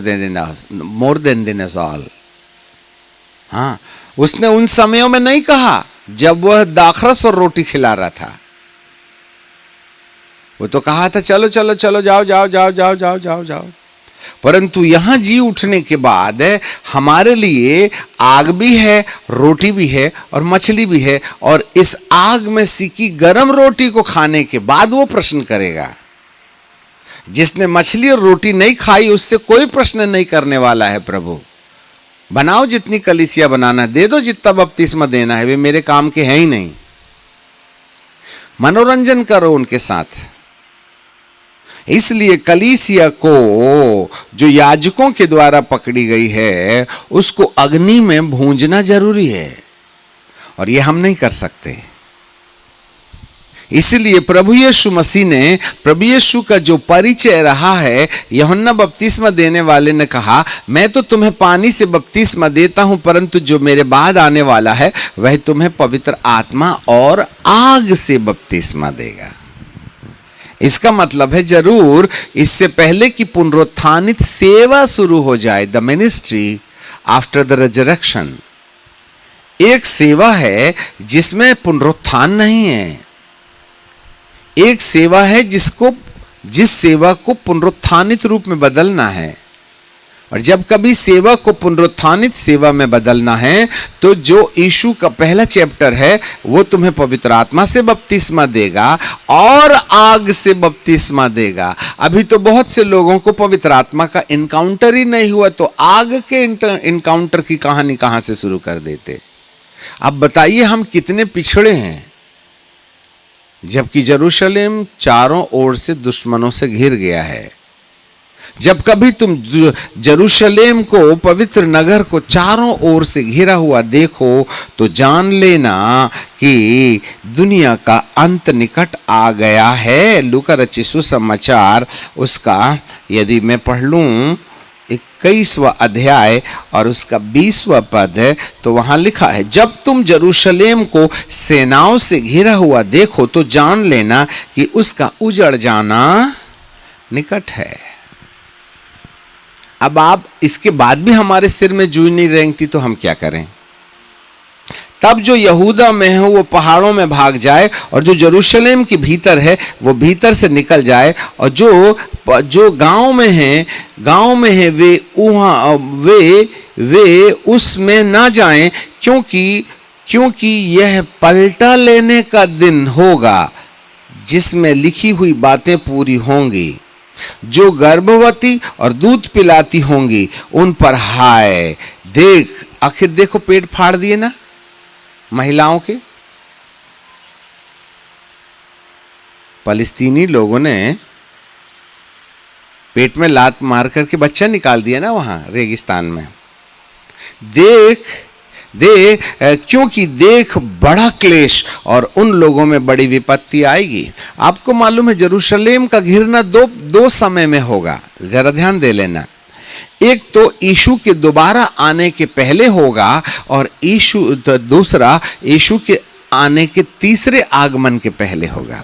than this all? हाँ, उसने उन समयों में नहीं कहा जब वह दाखरस और रोटी खिला रहा था। वो तो कहा था चलो चलो चलो, जाओ जाओ जाओ जाओ जाओ जाओ जाओ। परंतु यहां जी उठने के बाद हमारे लिए आग भी है, रोटी भी है और मछली भी है, और इस आग में सिकी गर्म रोटी को खाने के बाद वो प्रश्न करेगा। जिसने मछली और रोटी नहीं खाई उससे कोई प्रश्न नहीं करने वाला है। प्रभु, बनाओ जितनी कलीसिया बनाना, दे दो जितना बपतिस्मा देना है, वे मेरे काम के हैं ही नहीं। मनोरंजन करो उनके साथ। इसलिए कलीसिया को जो याजकों के द्वारा पकड़ी गई है उसको अग्नि में भूंजना जरूरी है, और ये हम नहीं कर सकते। इसलिए प्रभु यीशु मसीह ने, प्रभु यीशु का जो परिचय रहा है, यूहन्ना बपतिस्मा देने वाले ने कहा, मैं तो तुम्हें पानी से बपतिस्मा देता हूं, परंतु जो मेरे बाद आने वाला है वह तुम्हें पवित्र आत्मा और आग से बपतिस्मा देगा। इसका मतलब है जरूर इससे पहले कि पुनरुत्थानित सेवा शुरू हो जाए, the ministry after the resurrection, एक सेवा है जिसमें पुनरुत्थान नहीं है। एक सेवा है जिस सेवा को पुनरुत्थानित रूप में बदलना है। और जब कभी सेवा को पुनरुत्थानित सेवा में बदलना है तो जो यीशु का पहला चैप्टर है वो तुम्हें पवित्र आत्मा से बपतिस्मा देगा और आग से बपतिस्मा देगा। अभी तो बहुत से लोगों को पवित्र आत्मा का इनकाउंटर ही नहीं हुआ, तो आग के इनकाउंटर की कहानी कहां से शुरू कर देते। अब बताइए हम कितने पिछड़े हैं, जबकि यरूशलेम चारों ओर से दुश्मनों से घिर गया है। जब कभी तुम यरूशलेम को, पवित्र नगर को चारों ओर से घिरा हुआ देखो तो जान लेना कि दुनिया का अंत निकट आ गया है। लूका रचित सुसमाचार उसका यदि मैं पढ़ लूं 21वां अध्याय और उसका 20वां पद है तो वहां लिखा है, जब तुम यरूशलेम को सेनाओं से घिरा हुआ देखो तो जान लेना कि उसका उजड़ जाना निकट है। अब आप इसके बाद भी हमारे सिर में जूं नहीं रेंगती तो हम क्या करें? तब जो यहूदा में है वो पहाड़ों में भाग जाए, और जो यरूशलेम के भीतर है वो भीतर से निकल जाए, और जो गांव में है वे उसमें ना जाएं, क्योंकि यह पलटा लेने का दिन होगा जिसमें लिखी हुई बातें पूरी होंगी। जो गर्भवती और दूध पिलाती होंगी उन पर हाय। आखिर देखो पेट फाड़ दिए ना महिलाओं के। फलस्तीनी लोगों ने पेट में लात मार करके बच्चा निकाल दिया ना वहां रेगिस्तान में। क्योंकि देख बड़ा क्लेश और उन लोगों में बड़ी विपत्ति आएगी। आपको मालूम है यरूशलेम का घिरना दो समय में होगा, जरा ध्यान दे लेना। एक तो यीशु के दोबारा आने के पहले होगा, और दूसरा यीशु के आने के तीसरे आगमन के पहले होगा।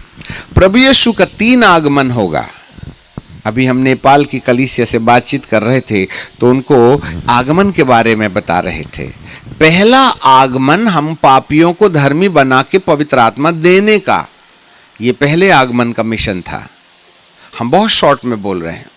प्रभु यीशु का 3 आगमन होगा। अभी हम नेपाल की कलीसिया से बातचीत कर रहे थे तो उनको आगमन के बारे में बता रहे थे। पहला आगमन हम पापियों को धर्मी बना के पवित्र आत्मा देने का, ये पहले आगमन का मिशन था। हम बहुत शॉर्ट में बोल रहे हैं।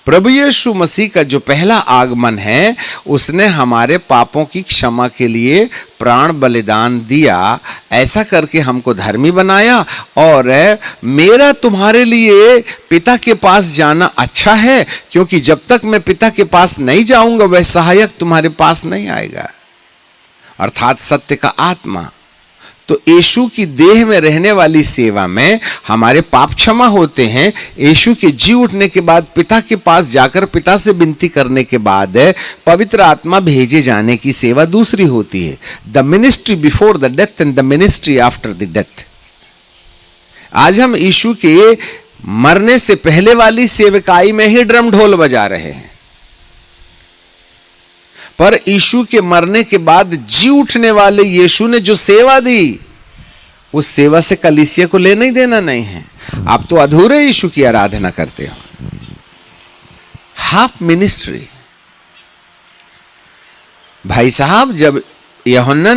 प्रभु यीशु मसीह का जो पहला आगमन है, उसने हमारे पापों की क्षमा के लिए प्राण बलिदान दिया। ऐसा करके हमको धर्मी बनाया। और मेरा तुम्हारे लिए पिता के पास जाना अच्छा है, क्योंकि जब तक मैं पिता के पास नहीं जाऊंगा वह सहायक तुम्हारे पास नहीं आएगा, अर्थात सत्य का आत्मा। तो यीशु की देह में रहने वाली सेवा में हमारे पाप क्षमा होते हैं। यीशु के जी उठने के बाद पिता के पास जाकर पिता से विनती करने के बाद पवित्र आत्मा भेजे जाने की सेवा दूसरी होती है। The ministry before the death and the ministry after the death. आज हम यीशु के मरने से पहले वाली सेवकाई में ही ड्रम ढोल बजा रहे हैं, पर यीशु के मरने के बाद जी उठने वाले यीशु ने जो सेवा दी, उस सेवा से कलीसिया को लेना ही देना नहीं है। आप तो अधूरे यीशु की आराधना करते हो, हाफ मिनिस्ट्री। भाई साहब, जब यूहन्ना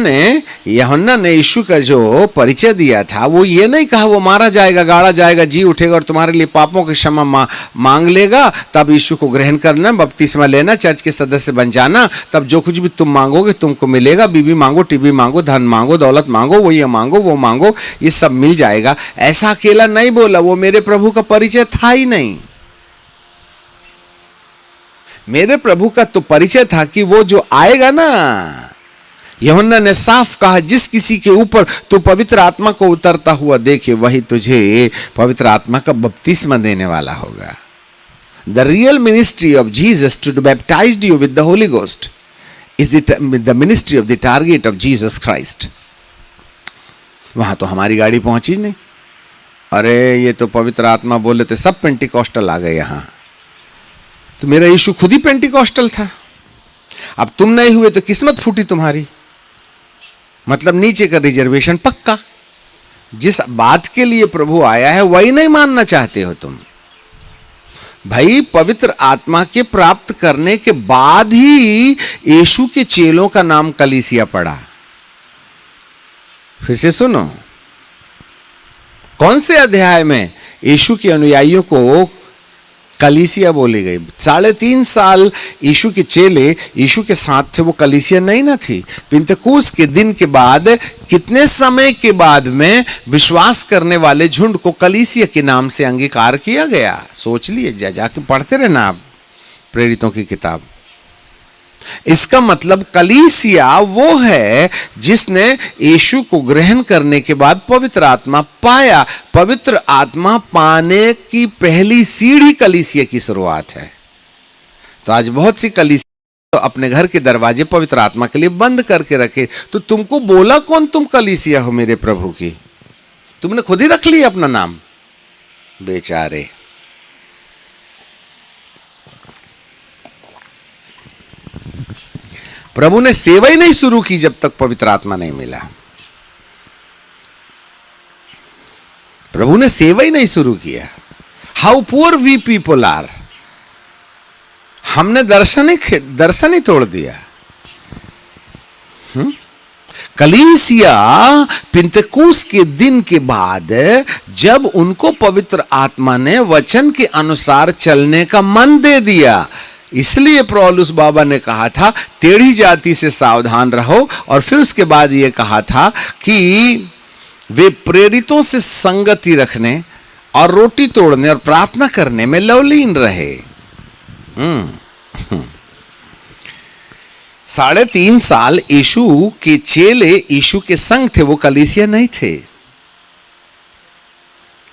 ने यीशु का जो परिचय दिया था, वो ये नहीं कहा वो मारा जाएगा, गाड़ा जाएगा, जी उठेगा और तुम्हारे लिए पापों की क्षमा मांग लेगा, तब यीशु को ग्रहण करना, बपतिस्मा लेना, चर्च के सदस्य बन जाना, तब जो कुछ भी तुम मांगोगे तुमको मिलेगा। बीबी मांगो, टीवी मांगो, धन मांगो, दौलत मांगो, वो ये मांगो, वो मांगो, ये सब मिल जाएगा। ऐसा अकेला नहीं बोला, वो मेरे प्रभु का परिचय था ही नहीं। मेरे प्रभु का तो परिचय था कि वो जो आएगा ना, यूहन्ना ने साफ कहा, जिस किसी के ऊपर तू पवित्र आत्मा को उतरता हुआ देखे, वही तुझे पवित्र आत्मा का बपतिस्मा देने वाला होगा। The real ministry of Jesus to baptise you with the Holy Ghost is the ministry of the target of Jesus Christ. वहां तो हमारी गाड़ी पहुंची नहीं। अरे ये तो पवित्र आत्मा बोले थे, सब पेंटिकॉस्टल आ गए यहां। तो मेरा यीशु खुद ही पेंटिकॉस्टल था। अब तुम नहीं हुए तो किस्मत फूटी तुम्हारी। मतलब नीचे का रिजर्वेशन पक्का। जिस बात के लिए प्रभु आया है वही नहीं मानना चाहते हो तुम। भाई, पवित्र आत्मा के प्राप्त करने के बाद ही यीशु के चेलों का नाम कलीसिया पड़ा। फिर से सुनो, कौन से अध्याय में यीशु के अनुयायियों को कलीसिया बोली गई? 3.5 साल यीशु के चेले यीशु के साथ थे, वो कलीसिया नहीं ना थी। पिंतकुस के दिन के बाद कितने समय के बाद में विश्वास करने वाले झुंड को कलीसिया के नाम से अंगीकार किया गया? सोच लिए, जाके पढ़ते रहना आप प्रेरितों की किताब। इसका मतलब कलीसिया वो है जिसने यीशु को ग्रहण करने के बाद पवित्र आत्मा पाया। पवित्र आत्मा पाने की पहली सीढ़ी कलीसिया की शुरुआत है। तो आज बहुत सी कलीसिया तो अपने घर के दरवाजे पवित्र आत्मा के लिए बंद करके रखे। तो तुमको बोला कौन तुम कलीसिया हो मेरे प्रभु की? तुमने खुद ही रख लिया अपना नाम, बेचारे। प्रभु ने सेवा ही नहीं शुरू की जब तक पवित्र आत्मा नहीं मिला। प्रभु ने सेवा ही नहीं शुरू किया। How poor we people are. हमने दर्शन ही तोड़ दिया। कलीसिया पिंतकुस के दिन के बाद जब उनको पवित्र आत्मा ने वचन के अनुसार चलने का मन दे दिया, इसलिए पौलुस बाबा ने कहा था टेढ़ी जाति से सावधान रहो। और फिर उसके बाद यह कहा था कि वे प्रेरितों से संगति रखने और रोटी तोड़ने और प्रार्थना करने में लवलीन रहे। 3.5 साल यीशु के चेले यीशु के संग थे, वो कलीसिया नहीं थे।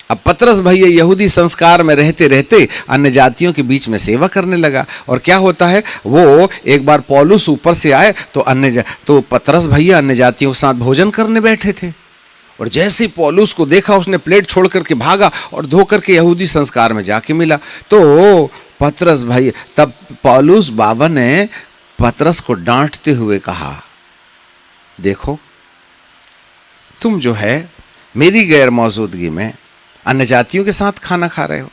अब पतरस भैया यहूदी संस्कार में रहते रहते अन्य जातियों के बीच में सेवा करने लगा। और क्या होता है, वो एक बार पौलुस ऊपर से आए तो पतरस भैया अन्य जातियों के साथ भोजन करने बैठे थे। और जैसे ही पौलुस को देखा, उसने प्लेट छोड़ करके भागा और धो करके यहूदी संस्कार में जाके मिला। तो पतरस भाई, तब पौलुस बाबा ने पतरस को डांटते हुए कहा, देखो तुम जो है मेरी गैर मौजूदगी में अन्य जातियों के साथ खाना खा रहे हो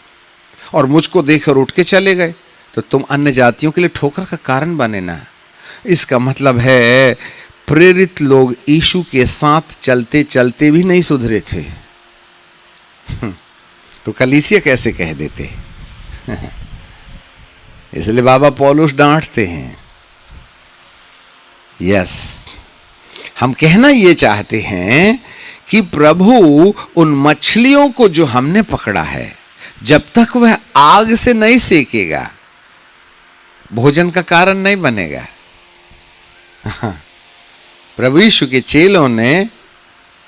और मुझको देखकर उठ के चले गए, तो तुम अन्य जातियों के लिए ठोकर का कारण बने ना। इसका मतलब है प्रेरित लोग यीशु के साथ चलते चलते भी नहीं सुधरे थे। तो कलीसिया कैसे कह देते? इसलिए बाबा पौलुस डांटते हैं। यस, हम कहना ये चाहते हैं कि प्रभु उन मछलियों को जो हमने पकड़ा है, जब तक वह आग से नहीं सेकेगा, भोजन का कारण नहीं बनेगा। प्रभु यीशु के चेलों ने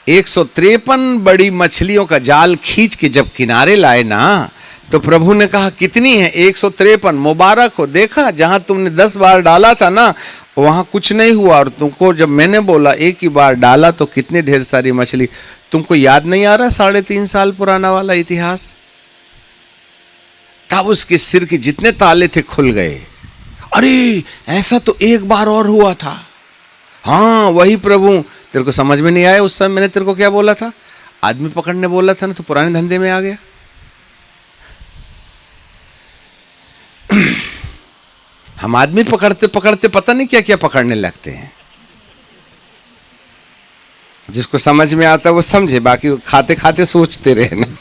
153 बड़ी मछलियों का जाल खींच के जब किनारे लाए ना, तो प्रभु ने कहा कितनी है? 153। मुबारक हो, देखा जहां तुमने 10 बार डाला था ना, वहां कुछ नहीं हुआ, और तुमको जब मैंने बोला एक ही बार डाला तो कितनी ढेर सारी मछली। तुमको याद नहीं आ रहा 3.5 साल पुराना वाला इतिहास? तब उसके सिर के जितने ताले थे खुल गए। अरे ऐसा तो एक बार और हुआ था। हाँ वही प्रभु, तेरे को समझ में नहीं आया उस समय मैंने तेरे को क्या बोला था? आदमी पकड़ने बोला था ना, तो पुराने धंधे में आ गया। हम आदमी पकड़ते पकड़ते पता नहीं क्या क्या पकड़ने लगते हैं। जिसको समझ में आता है वो समझे, बाकी खाते खाते सोचते रहे ना।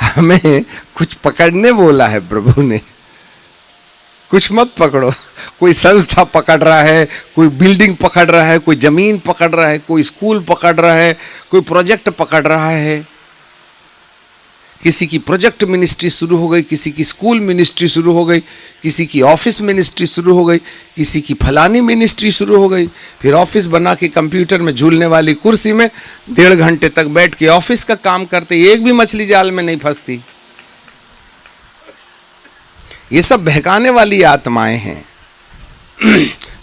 हमें कुछ पकड़ने बोला है प्रभु ने, कुछ मत पकड़ो। कोई संस्था पकड़ रहा है, कोई बिल्डिंग पकड़ रहा है, कोई जमीन पकड़ रहा है, कोई स्कूल पकड़ रहा है, कोई प्रोजेक्ट पकड़ रहा है। किसी की प्रोजेक्ट मिनिस्ट्री शुरू हो गई, किसी की स्कूल मिनिस्ट्री शुरू हो गई, किसी की ऑफिस मिनिस्ट्री शुरू हो गई, किसी की फलानी मिनिस्ट्री शुरू हो गई। फिर ऑफिस बना के कंप्यूटर में झूलने वाली कुर्सी में 1.5 घंटे तक बैठ के ऑफिस का काम करते, एक भी मछली जाल में नहीं फंसती। ये सब बहकाने वाली आत्माएं हैं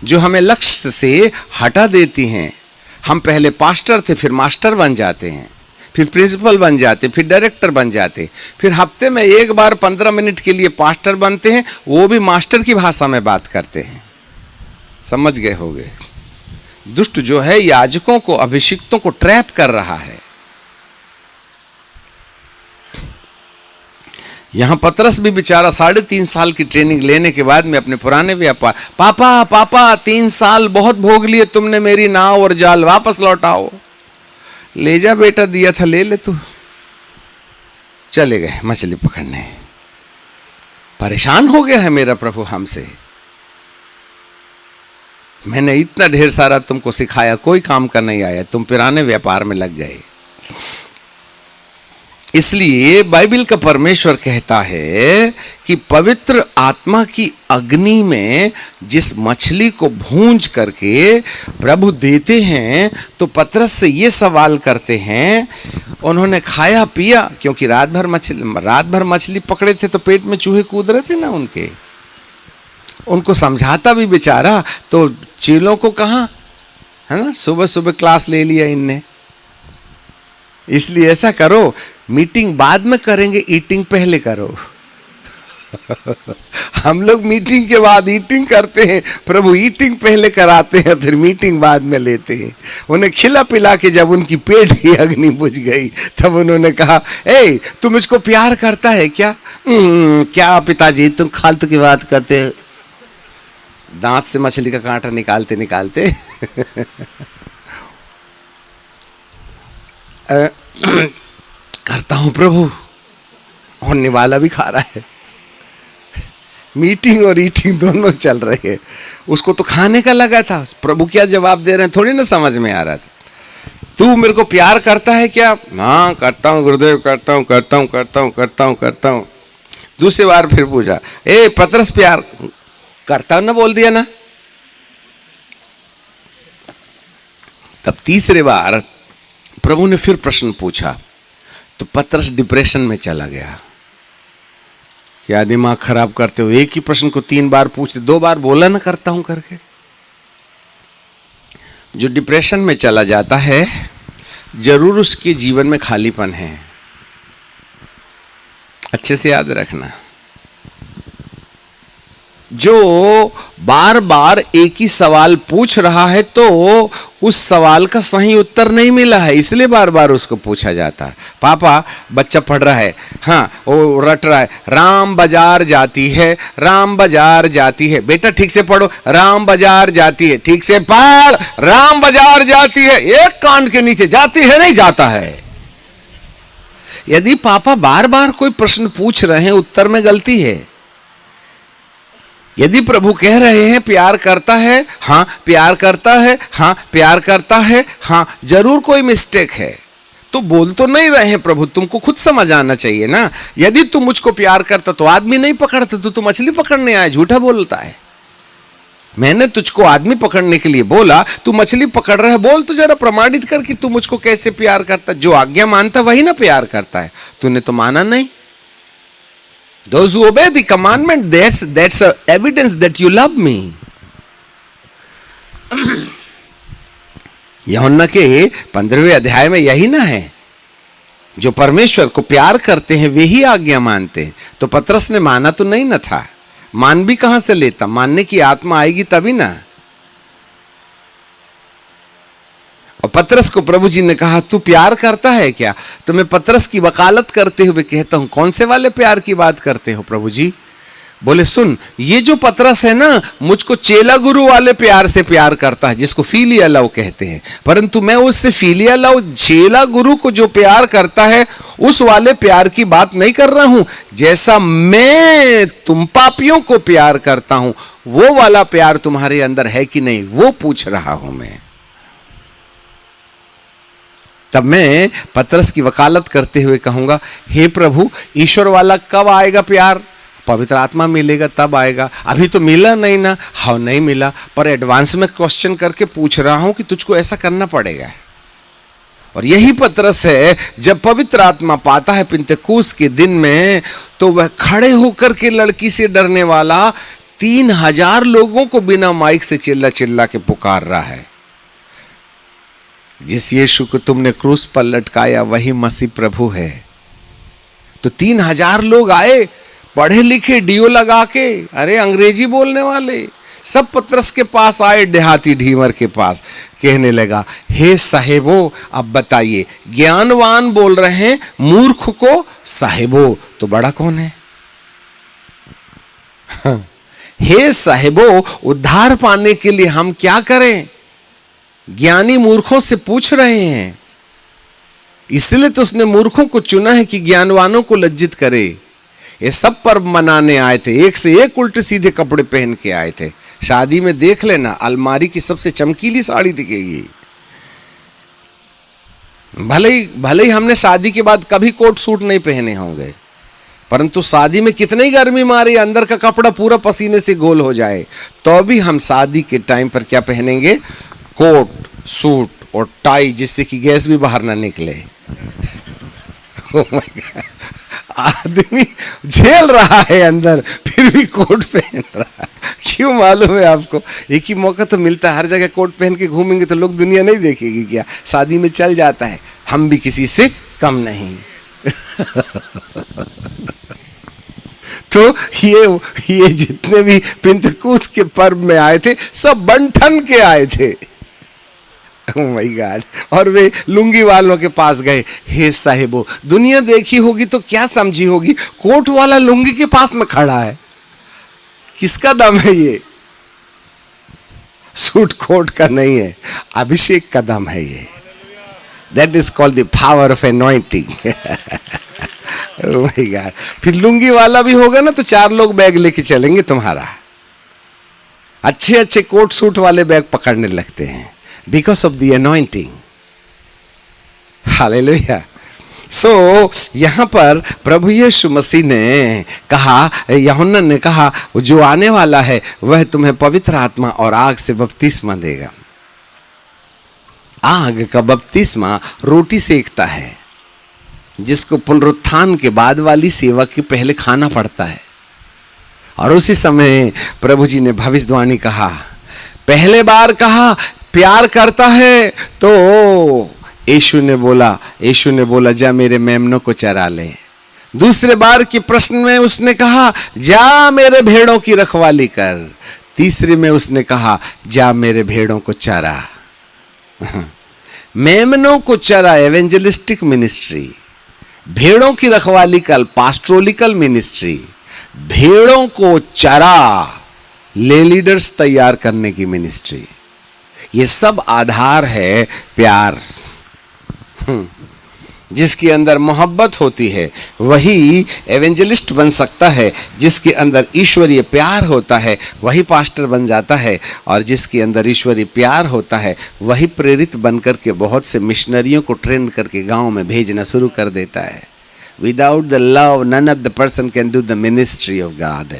जो हमें लक्ष्य से हटा देती हैं। हम पहले पास्टर थे, फिर मास्टर बन जाते हैं, फिर प्रिंसिपल बन जाते, फिर डायरेक्टर बन जाते, फिर हफ्ते में एक बार 15 मिनट के लिए पास्टर बनते हैं, वो भी मास्टर की भाषा में बात करते हैं। समझ गए होंगे? दुष्ट जो है याजकों को, अभिषिक्तों को ट्रैप कर रहा है। यहां पतरस भी बेचारा 3.5 साल की ट्रेनिंग लेने के बाद में अपने पुराने व्यापार, पापा पापा 3 साल बहुत भोग लिए तुमने, मेरी नाव और जाल वापस लौटाओ। ले जा बेटा, दिया था ले ले तू। चले गए मछली पकड़ने। परेशान हो गया है मेरा प्रभु हमसे। मैंने इतना ढेर सारा तुमको सिखाया, कोई काम का नहीं आया, तुम पुराने व्यापार में लग गए। इसलिए बाइबल का परमेश्वर कहता है कि पवित्र आत्मा की अग्नि में जिस मछली को भूंज करके प्रभु देते हैं, तो पतरस से ये सवाल करते हैं, उन्होंने खाया पिया, क्योंकि रात भर मछली पकड़े थे तो पेट में चूहे कूद रहे थे ना उनके। उनको समझाता भी बेचारा, तो चेलों को कहा, है ना, सुबह सुबह क्लास ले लिया इनने। इसलिए ऐसा करो, मीटिंग बाद में करेंगे, ईटिंग पहले करो। हम लोग मीटिंग के बाद ईटिंग करते हैं, प्रभु ईटिंग पहले कराते हैं, फिर मीटिंग बाद में लेते हैं। उन्हें खिला पिला के जब उनकी पेट की अग्नि बुझ गई, तब उन्होंने कहा, ए तुम मुझको प्यार करता है क्या? क्या पिताजी, तुम फालतू की बात करते हो। दांत से मछली का कांटा निकालते निकालते करता हूं प्रभु, होने वाला भी खा रहा है। मीटिंग और ईटिंग दोनों चल रहे हैं। उसको तो खाने का लगा था, प्रभु क्या जवाब दे रहे हैं थोड़ी ना समझ में आ रहा था। तू मेरे को प्यार करता है क्या? हाँ करता हूँ गुरुदेव, करता हूँ करता हूँ करता हूँ करता हूँ करता हूँ। दूसरी बार फिर पूछा, ए पतरस प्यार करता हूं ना, बोल दिया ना। तब तीसरे बार प्रभु ने फिर प्रश्न पूछा, तो पतरस डिप्रेशन में चला गया। क्या दिमाग खराब करते हो, एक ही प्रश्न को 3 बार पूछते, 2 बार बोला ना करता हूं करके। जो डिप्रेशन में चला जाता है, जरूर उसके जीवन में खालीपन है। अच्छे से याद रखना। जो बार बार एक ही सवाल पूछ रहा है, तो उस सवाल का सही उत्तर नहीं मिला है, इसलिए बार बार उसको पूछा जाता है। पापा बच्चा पढ़ रहा है, हाँ वो रट रहा है, राम बाजार जाती है, राम बाजार जाती है। बेटा ठीक से पढ़ो, राम बाजार जाती है, ठीक से पढ़, राम बाजार जाती है। एक कान के नीचे जाती है नहीं जाता है। यदि पापा बार बार कोई प्रश्न पूछ रहे हैं, उत्तर में गलती है। यदि प्रभु कह रहे हैं प्यार करता है, हाँ प्यार करता है, हाँ प्यार करता है, हाँ जरूर कोई मिस्टेक है। तो बोल तो नहीं रहे हैं प्रभु, तुमको खुद समझ आना चाहिए ना। यदि तू मुझको प्यार करता तो आदमी नहीं पकड़ता, तू मछली पकड़ने आया, झूठा बोलता है। मैंने तुझको आदमी पकड़ने के लिए बोला, तू मछली पकड़ रहा है, बोल तो जरा प्रमाणित कर कि तू मुझको कैसे प्यार करता। जो आज्ञा मानता वही ना प्यार करता है, तूने तो माना नहीं। Those who obey the commandment, that's a evidence that you love me. यूहन्ना के 15वें अध्याय में यही ना है, जो परमेश्वर को प्यार करते हैं वे ही आज्ञा मानते हैं। तो पतरस ने माना तो नहीं न था, मान भी कहां से लेता, मानने की आत्मा आएगी तभी ना। और पतरस को प्रभु जी ने कहा तू प्यार करता है क्या? तो मैं पतरस की वकालत करते हुए कहता हूं, कौन से वाले प्यार की बात करते हो प्रभु जी? बोले सुन, ये जो पतरस है ना, मुझको चेला गुरु वाले प्यार से प्यार करता है, जिसको फीलिया लव कहते हैं। परंतु मैं उससे फीलिया लव, चेला गुरु को जो प्यार करता है उस वाले प्यार की बात नहीं कर रहा हूं। जैसा मैं तुम पापियों को प्यार करता हूं, वो वाला प्यार तुम्हारे अंदर है कि नहीं, वो पूछ रहा हूं मैं। तब मैं पतरस की वकालत करते हुए कहूंगा, हे प्रभु, ईश्वर वाला कब आएगा प्यार? पवित्र आत्मा मिलेगा तब आएगा। अभी तो मिला नहीं ना। हाँ नहीं मिला, पर एडवांस में क्वेश्चन करके पूछ रहा हूं कि तुझको ऐसा करना पड़ेगा। और यही पतरस है, जब पवित्र आत्मा पाता है पिंतेकुस्त के दिन में, तो वह खड़े होकर के लड़की से डरने वाला 3000 लोगों को बिना माइक से चिल्ला चिल्ला के पुकार रहा है, जिस यीशु को तुमने क्रूस पर लटकाया वही मसीह प्रभु है। तो 3000 लोग आए, पढ़े लिखे, डीओ लगा के, अरे अंग्रेजी बोलने वाले, सब पतरस के पास आए, देहाती ढीमर के पास। कहने लगा, हे साहेबो, अब बताइए, ज्ञानवान बोल रहे हैं मूर्ख को साहेबो, तो बड़ा कौन है? हे साहेबो, उद्धार पाने के लिए हम क्या करें? ज्ञानी मूर्खों से पूछ रहे हैं। इसलिए तो उसने मूर्खों को चुना है कि ज्ञानवानों को लज्जित करे। ये सब पर्व मनाने आए थे, एक से एक उल्टे सीधे कपड़े पहन के आए थे। शादी में देख लेना, अलमारी की सबसे चमकीली साड़ी दिखेगी। भले ही हमने शादी के बाद कभी कोट सूट नहीं पहने होंगे, परंतु शादी में कितनी गर्मी मारी, अंदर का कपड़ा पूरा पसीने से गोल हो जाए, तो भी हम शादी के टाइम पर क्या पहनेंगे? कोट सूट और टाई, जिससे कि गैस भी बाहर ना निकले। oh my God, आदमी झेल रहा है अंदर, फिर भी कोट पहन रहा है। क्यों मालूम है आपको? एक ही मौका तो मिलता है, हर जगह कोट पहन के घूमेंगे तो लोग दुनिया नहीं देखेगी क्या? शादी में चल जाता है, हम भी किसी से कम नहीं। तो ये जितने भी पिंतकुस्त के पर्व में आए थे, सब बंठन के आए थे। Oh my God, और वे लुंगी वालों के पास गए, हे साहिबो, दुनिया देखी होगी तो क्या समझी होगी, कोट वाला लुंगी के पास में खड़ा है, किसका दम है ये? सूट कोट का नहीं है, अभिषेक का दम है ये। That is called the power of anointing. Oh my God, फिर लुंगी वाला भी होगा ना तो 4 लोग बैग लेके चलेंगे तुम्हारा। अच्छे अच्छे कोट सूट वाले बैग पकड़ने लगते हैं, because of the anointing. Hallelujah. So यहां पर प्रभु यीशु मसीह ने कहा, यूहन्ना ने कहा, जो आने वाला है वह तुम्हें पवित्र आत्मा और आग से बपतिस्मा देगा। आग का बपतिस्मा रोटी सेकता है, जिसको पुनरुत्थान के बाद वाली सेवा के पहले खाना पड़ता है। और उसी समय प्रभु जी ने भविष्यवाणी कहा, पहले बार कहा प्यार करता है, तो यीशु ने बोला जा मेरे मेमनों को चरा ले। दूसरे बार के प्रश्न में उसने कहा जा मेरे भेड़ों की रखवाली कर। तीसरे में उसने कहा जा मेरे भेड़ों को चरा। मेमनों को चरा एवेंजलिस्टिक मिनिस्ट्री, भेड़ों की रखवाली कर पास्टोलिकल मिनिस्ट्री, भेड़ों को चरा ले लीडर्स तैयार करने की मिनिस्ट्री। ये सब आधार है प्यार। जिसके अंदर मोहब्बत होती है वही एवेंजलिस्ट बन सकता है, जिसके अंदर ईश्वरीय प्यार होता है वही पास्टर बन जाता है, और जिसके अंदर ईश्वरीय प्यार होता है वही प्रेरित बन करके बहुत से मिशनरियों को ट्रेन करके गांव में भेजना शुरू कर देता है। Without the love none of the person can do the ministry of God.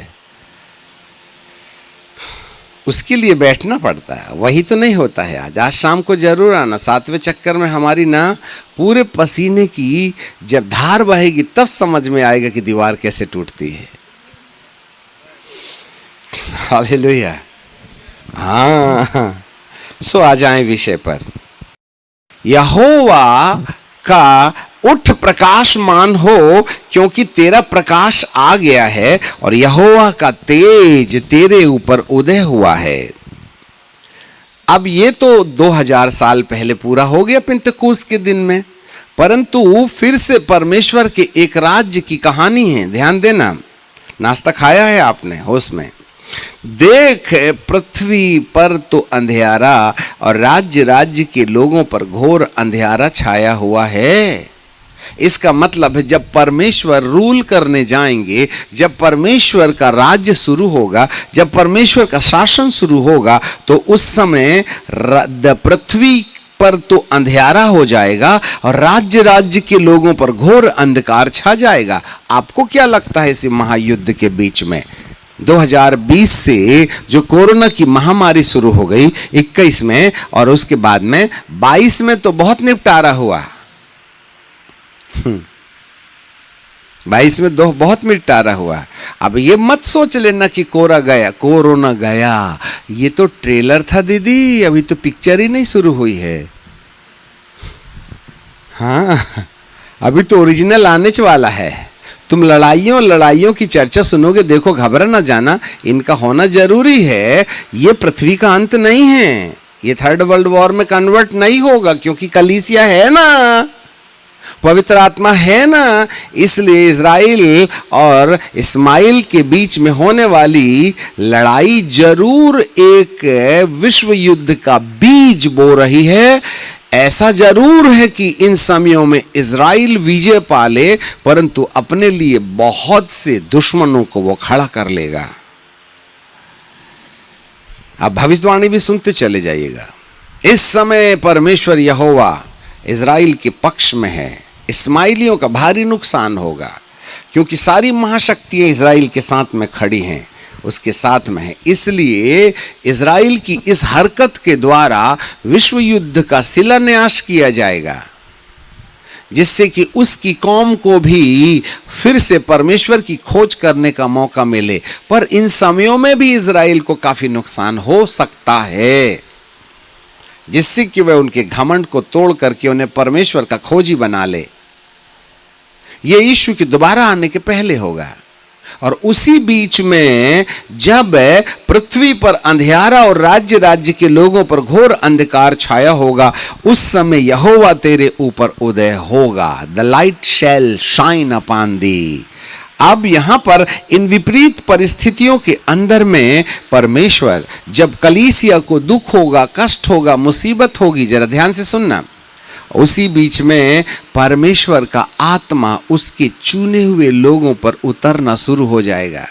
उसके लिए बैठना पड़ता है, वही तो नहीं होता है। आज शाम को जरूर आना, 7वें चक्कर में हमारी ना पूरे पसीने की जब धार बहेगी तब समझ में आएगा कि दीवार कैसे टूटती है। हालेलुया। हाँ, सो आ जाएं विषय पर। यहोवा का उठ प्रकाशमान हो, क्योंकि तेरा प्रकाश आ गया है और यहोवा का तेज तेरे ऊपर उदय हुआ है। अब ये तो 2000 साल पहले पूरा हो गया पिंतकुस्त के दिन में, परंतु फिर से परमेश्वर के एक राज्य की कहानी है। ध्यान देना, नाश्ता खाया है आपने होश में? देख, पृथ्वी पर तो अंधियारा और राज्य राज्य के लोगों पर घोर अंधियारा छाया हुआ है। इसका मतलब है जब परमेश्वर रूल करने जाएंगे, जब परमेश्वर का राज्य शुरू होगा, जब परमेश्वर का शासन शुरू होगा, तो उस समय पृथ्वी पर तो अंधियारा हो जाएगा और राज्य राज्य के लोगों पर घोर अंधकार छा जाएगा। आपको क्या लगता है इस महायुद्ध के बीच में 2020 से जो कोरोना की महामारी शुरू हो गई 21 में, और उसके बाद में 22 में तो बहुत निपटारा हुआ। 22 में बहुत निपटारा हुआ। अब ये मत सोच लेना कि कोरोना गया, ये तो ट्रेलर था दीदी, अभी तो पिक्चर ही नहीं शुरू हुई है। हाँ, अभी तो ओरिजिनल आने वाला है। तुम लड़ाइयों की चर्चा सुनोगे, देखो घबरा ना जाना, इनका होना जरूरी है। ये पृथ्वी का अंत नहीं है, ये 3rd वर्ल्ड वॉर में कन्वर्ट नहीं होगा, क्योंकि कलीसिया है ना, पवित्र आत्मा है ना। इसलिए इज़राइल और इस्माइल के बीच में होने वाली लड़ाई जरूर एक विश्व युद्ध का बीज बो रही है। ऐसा जरूर है कि इन समयों में इज़राइल विजय पाले, परंतु अपने लिए बहुत से दुश्मनों को वो खड़ा कर लेगा। अब भविष्यवाणी भी सुनते चले जाइएगा। इस समय परमेश्वर यहोवा इज़राइल के पक्ष में है। इस्माइलियों का भारी नुकसान होगा, क्योंकि सारी महाशक्तियां इज़राइल के साथ में खड़ी हैं, उसके साथ में है। इसलिए इज़राइल की इस हरकत के द्वारा विश्व युद्ध का शिलान्यास किया जाएगा, जिससे कि उसकी कौम को भी फिर से परमेश्वर की खोज करने का मौका मिले। पर इन समयों में भी इज़राइल को काफी नुकसान हो सकता है, जिससे कि वह उनके घमंड को तोड़ करके उन्हें परमेश्वर का खोजी बना ले। यह यीशु के दोबारा आने के पहले होगा। और उसी बीच में जब पृथ्वी पर अंधियारा और राज्य राज्य के लोगों पर घोर अंधकार छाया होगा, उस समय यहोवा तेरे ऊपर उदय होगा। The light shall shine upon thee. अब यहां पर इन विपरीत परिस्थितियों के अंदर में परमेश्वर, जब कलीसिया को दुख होगा, कष्ट होगा, मुसीबत होगी, जरा ध्यान से सुनना, उसी बीच में परमेश्वर का आत्मा उसके चुने हुए लोगों पर उतरना शुरू हो जाएगा।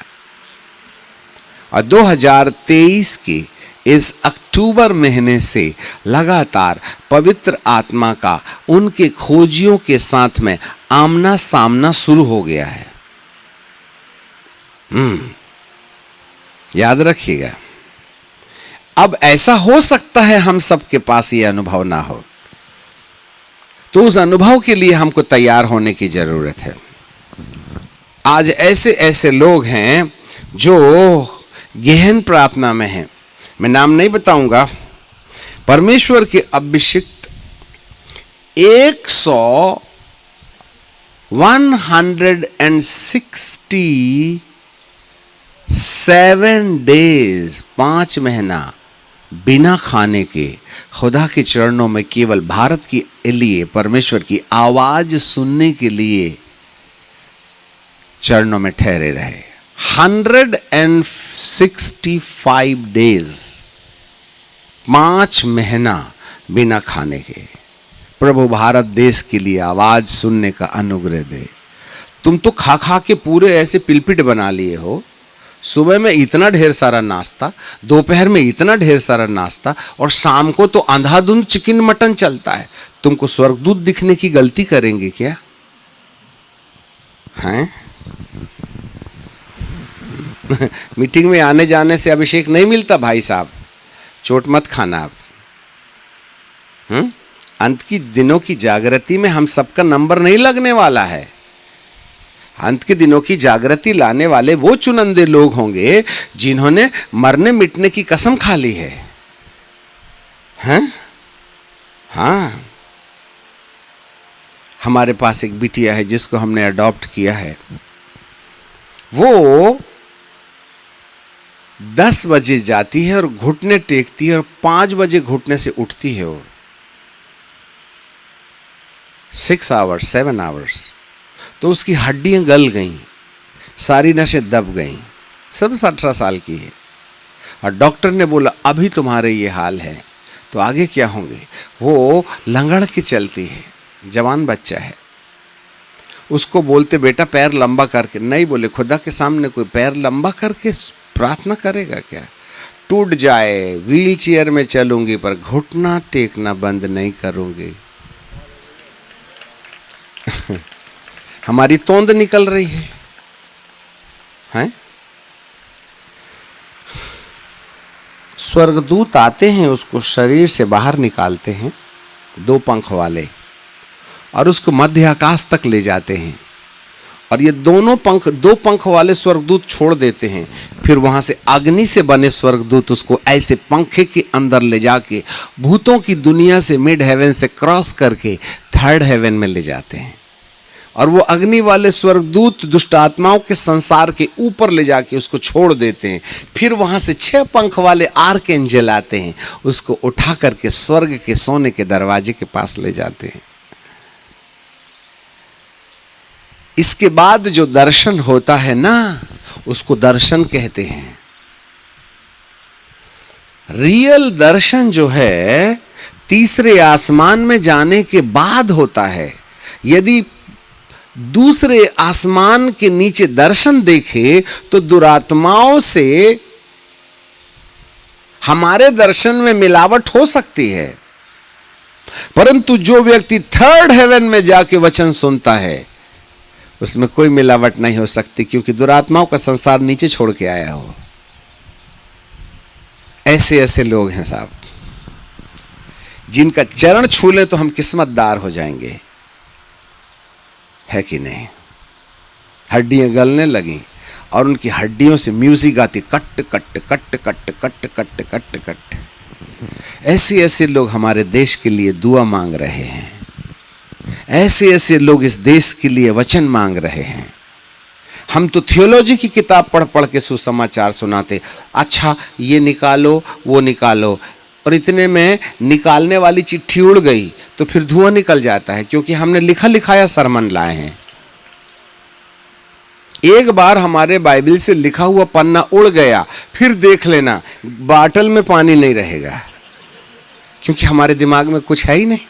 और 2023 के इस अक्टूबर महीने से लगातार पवित्र आत्मा का उनके खोजियों के साथ में आमना सामना शुरू हो गया है। याद रखिएगा। अब ऐसा हो सकता है हम सबके पास ये अनुभव ना हो, तो उस अनुभव के लिए हमको तैयार होने की जरूरत है। आज ऐसे ऐसे लोग हैं जो गहन प्रार्थना में हैं, मैं नाम नहीं बताऊंगा। परमेश्वर के अभिषिक्त 167 डेज 5 महीना बिना खाने के खुदा के चरणों में केवल भारत के लिए, परमेश्वर की आवाज सुनने के लिए चरणों में ठहरे रहे। 165 डेज 5 महीना बिना खाने के। प्रभु भारत देश के लिए आवाज सुनने का अनुग्रह दे। तुम तो खा खा के पूरे ऐसे पिलपिट बना लिए हो। सुबह में इतना ढेर सारा नाश्ता, दोपहर में इतना ढेर सारा नाश्ता, और शाम को तो अंधाधुंध चिकन मटन चलता है। तुमको स्वर्गदूत दिखने की गलती करेंगे क्या? हैं? मीटिंग में आने जाने से अभिषेक नहीं मिलता भाई साहब, चोट मत खाना आप। अंत की दिनों की जागृति में हम सबका नंबर नहीं लगने वाला है। अंत के दिनों की जागृति लाने वाले वो चुनिंदे लोग होंगे जिन्होंने मरने मिटने की कसम खा ली है। हैं? हाँ, हमारे पास एक बिटिया है जिसको हमने अडॉप्ट किया है। वो 10 बजे जाती है और घुटने टेकती है और 5 बजे घुटने से उठती है। वो 6 आवर्स 7 आवर्स, तो उसकी हड्डियां गल गईं, सारी नसें दब गईं। सब 18 साल की है और डॉक्टर ने बोला अभी तुम्हारे ये हाल है तो आगे क्या होंगे। वो लंगड़ के चलती है, जवान बच्चा है। उसको बोलते बेटा पैर लंबा करके, नहीं बोले खुदा के सामने कोई पैर लंबा करके प्रार्थना करेगा क्या? टूट जाए व्हील चेयर में चलूंगी पर घुटना टेकना बंद नहीं करूंगी। हमारी तोंद निकल रही है, हैं? स्वर्गदूत आते हैं, उसको शरीर से बाहर निकालते हैं 2 पंख वाले, और उसको मध्य आकाश तक ले जाते हैं। और ये दोनों पंख 2 पंख वाले स्वर्गदूत छोड़ देते हैं। फिर वहां से अग्नि से बने स्वर्गदूत उसको ऐसे पंखे के अंदर ले जाके भूतों की दुनिया से मिड हेवन से क्रॉस करके 3rd हेवन में ले जाते हैं। और वो अग्नि वाले स्वर्गदूत दुष्ट आत्माओं के संसार के ऊपर ले जाके उसको छोड़ देते हैं। फिर वहां से 6 पंख वाले आर्कएंजल आते हैं, उसको उठा करके स्वर्ग के सोने के दरवाजे के पास ले जाते हैं। इसके बाद जो दर्शन होता है ना, उसको दर्शन कहते हैं। रियल दर्शन जो है तीसरे आसमान में जाने के बाद होता है। यदि दूसरे आसमान के नीचे दर्शन देखे तो दुरात्माओं से हमारे दर्शन में मिलावट हो सकती है, परंतु जो व्यक्ति 3rd हेवन में जाके वचन सुनता है उसमें कोई मिलावट नहीं हो सकती, क्योंकि दुरात्माओं का संसार नीचे छोड़ के आया हो। ऐसे ऐसे लोग हैं साहब, जिनका चरण छू लें तो हम किस्मतदार हो जाएंगे, है कि नहीं? हड्डियां गलने लगी और उनकी हड्डियों से म्यूजिक आती, cut cut cut cut cut cut cut cut. ऐसे ऐसे लोग हमारे देश के लिए दुआ मांग रहे हैं। ऐसे ऐसे लोग इस देश के लिए वचन मांग रहे हैं। हम तो थियोलॉजी की किताब पढ़ पढ़ के सुसमाचार सुनाते, अच्छा ये निकालो वो निकालो, और इतने में निकालने वाली चिट्ठी उड़ गई तो फिर धुआं निकल जाता है, क्योंकि हमने लिखा लिखाया सरमन लाए हैं। एक बार हमारे बाइबल से लिखा हुआ पन्ना उड़ गया, फिर देख लेना बाटल में पानी नहीं रहेगा, क्योंकि हमारे दिमाग में कुछ है ही नहीं।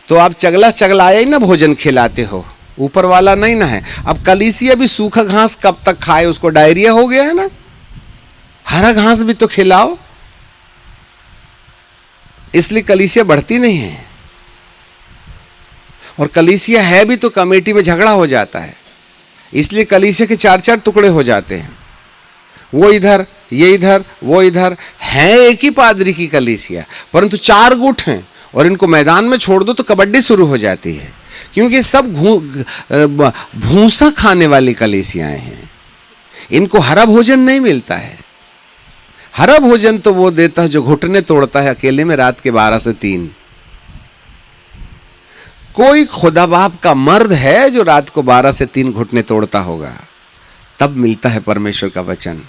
तो आप चगला चगलाया ही ना भोजन खिलाते हो, ऊपर वाला नहीं ना है। अब कलीसिया भी सूखा घास कब तक खाए, उसको डायरिया हो गया है ना, हरा घास भी तो खिलाओ। इसलिए कलीसिया बढ़ती नहीं है, और कलीसिया है भी तो कमेटी में झगड़ा हो जाता है, इसलिए कलीसिया के 4-4 टुकड़े हो जाते हैं। वो इधर, ये इधर, वो इधर। है एक ही पादरी की कलीसिया, परंतु 4 गुट हैं, और इनको मैदान में छोड़ दो तो कबड्डी शुरू हो जाती है, क्योंकि सब भूसा खाने वाली कलीसियाएं हैं। इनको हरा भोजन नहीं मिलता है। हरा भोजन तो वो देता है जो घुटने तोड़ता है अकेले में रात के 12 से 3। कोई खुदा बाप का मर्द है जो रात को 12 से 3 घुटने तोड़ता होगा, तब मिलता है परमेश्वर का वचन।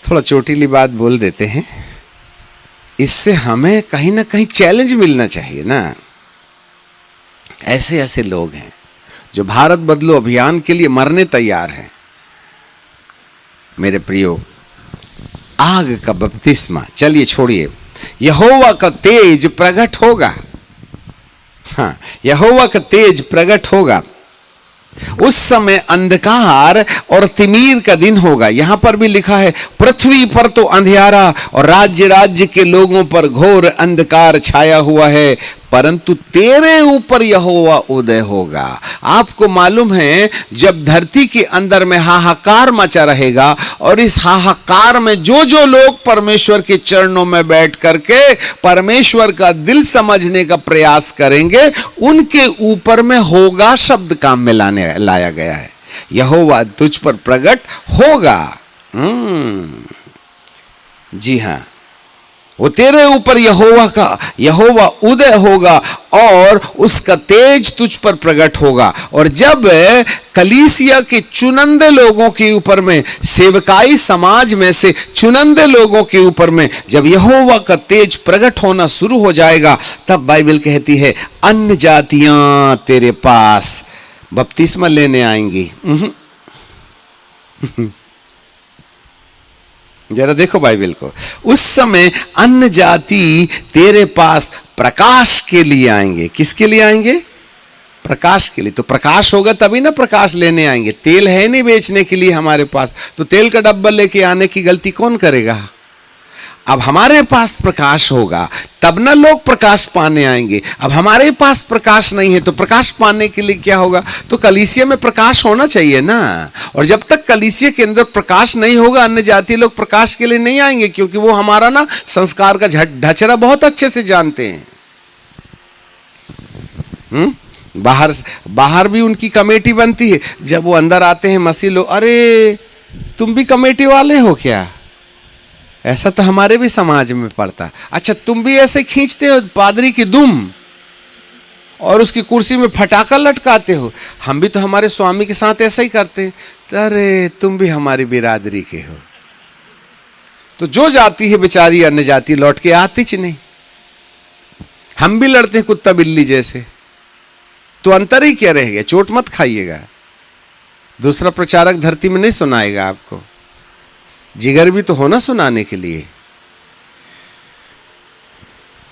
थोड़ा चोटीली बात बोल देते हैं, इससे हमें कहीं ना कहीं चैलेंज मिलना चाहिए ना। ऐसे ऐसे लोग हैं जो भारत बदलो अभियान के लिए मरने तैयार हैं। मेरे प्रियो, आग का बपतिस्मा। चलिए छोड़िए, यहोवा का तेज प्रकट होगा। हाँ, यहोवा का तेज प्रकट होगा। उस समय अंधकार और तिमीर का दिन होगा। यहां पर भी लिखा है, पृथ्वी पर तो अंधियारा और राज्य राज्य के लोगों पर घोर अंधकार छाया हुआ है, परंतु तेरे ऊपर यहोवा उदय होगा। आपको मालूम है, जब धरती के अंदर में हाहाकार मचा रहेगा और इस हाहाकार में जो जो लोग परमेश्वर के चरणों में बैठ करके परमेश्वर का दिल समझने का प्रयास करेंगे, उनके ऊपर में होगा शब्द काम में लाया गया है। यहोवा तुझ पर प्रकट होगा। जी हां, वो तेरे ऊपर यहोवा उदय होगा और उसका तेज तुझ पर प्रकट होगा। और जब कलीसिया के चुनिंदे लोगों के ऊपर में, सेवकाई समाज में से चुनिंदे लोगों के ऊपर में जब यहोवा का तेज प्रकट होना शुरू हो जाएगा, तब बाइबल कहती है अन्य जातियां तेरे पास बपतिस्मा लेने आएंगी। जरा देखो बाइबल को, उस समय अन्य जाति तेरे पास प्रकाश के लिए आएंगे। किसके लिए आएंगे? प्रकाश के लिए। तो प्रकाश होगा तभी ना प्रकाश लेने आएंगे। तेल है नहीं बेचने के लिए हमारे पास, तो तेल का डब्बा लेके आने की गलती कौन करेगा? अब हमारे पास प्रकाश होगा तब ना लोग प्रकाश पाने आएंगे। अब हमारे पास प्रकाश नहीं है तो प्रकाश पाने के लिए क्या होगा? तो कलीसिया में प्रकाश होना चाहिए ना। और जब तक कलीसिया के अंदर प्रकाश नहीं होगा, अन्य जाति लोग प्रकाश के लिए नहीं आएंगे, क्योंकि वो हमारा ना संस्कार का ढचरा बहुत अच्छे से जानते हैं। बाहर भी उनकी कमेटी बनती है, जब वो अंदर आते हैं मसीह लोग, अरे तुम भी कमेटी वाले हो क्या? ऐसा तो हमारे भी समाज में पड़ता। अच्छा, तुम भी ऐसे खींचते हो पादरी की दुम और उसकी कुर्सी में फटाका लटकाते हो? हम भी तो हमारे स्वामी के साथ ऐसा ही करते हैं। अरे तुम भी हमारी बिरादरी के हो। तो जो जाती है बेचारी अन्य जाति लौट के आती च नहीं। हम भी लड़ते हैं कुत्ता बिल्ली जैसे, तो अंतर ही क्या रह गया? चोट मत खाइएगा, दूसरा प्रचारक धरती में नहीं सुनाएगा आपको। जिगर भी तो होना सुनाने के लिए।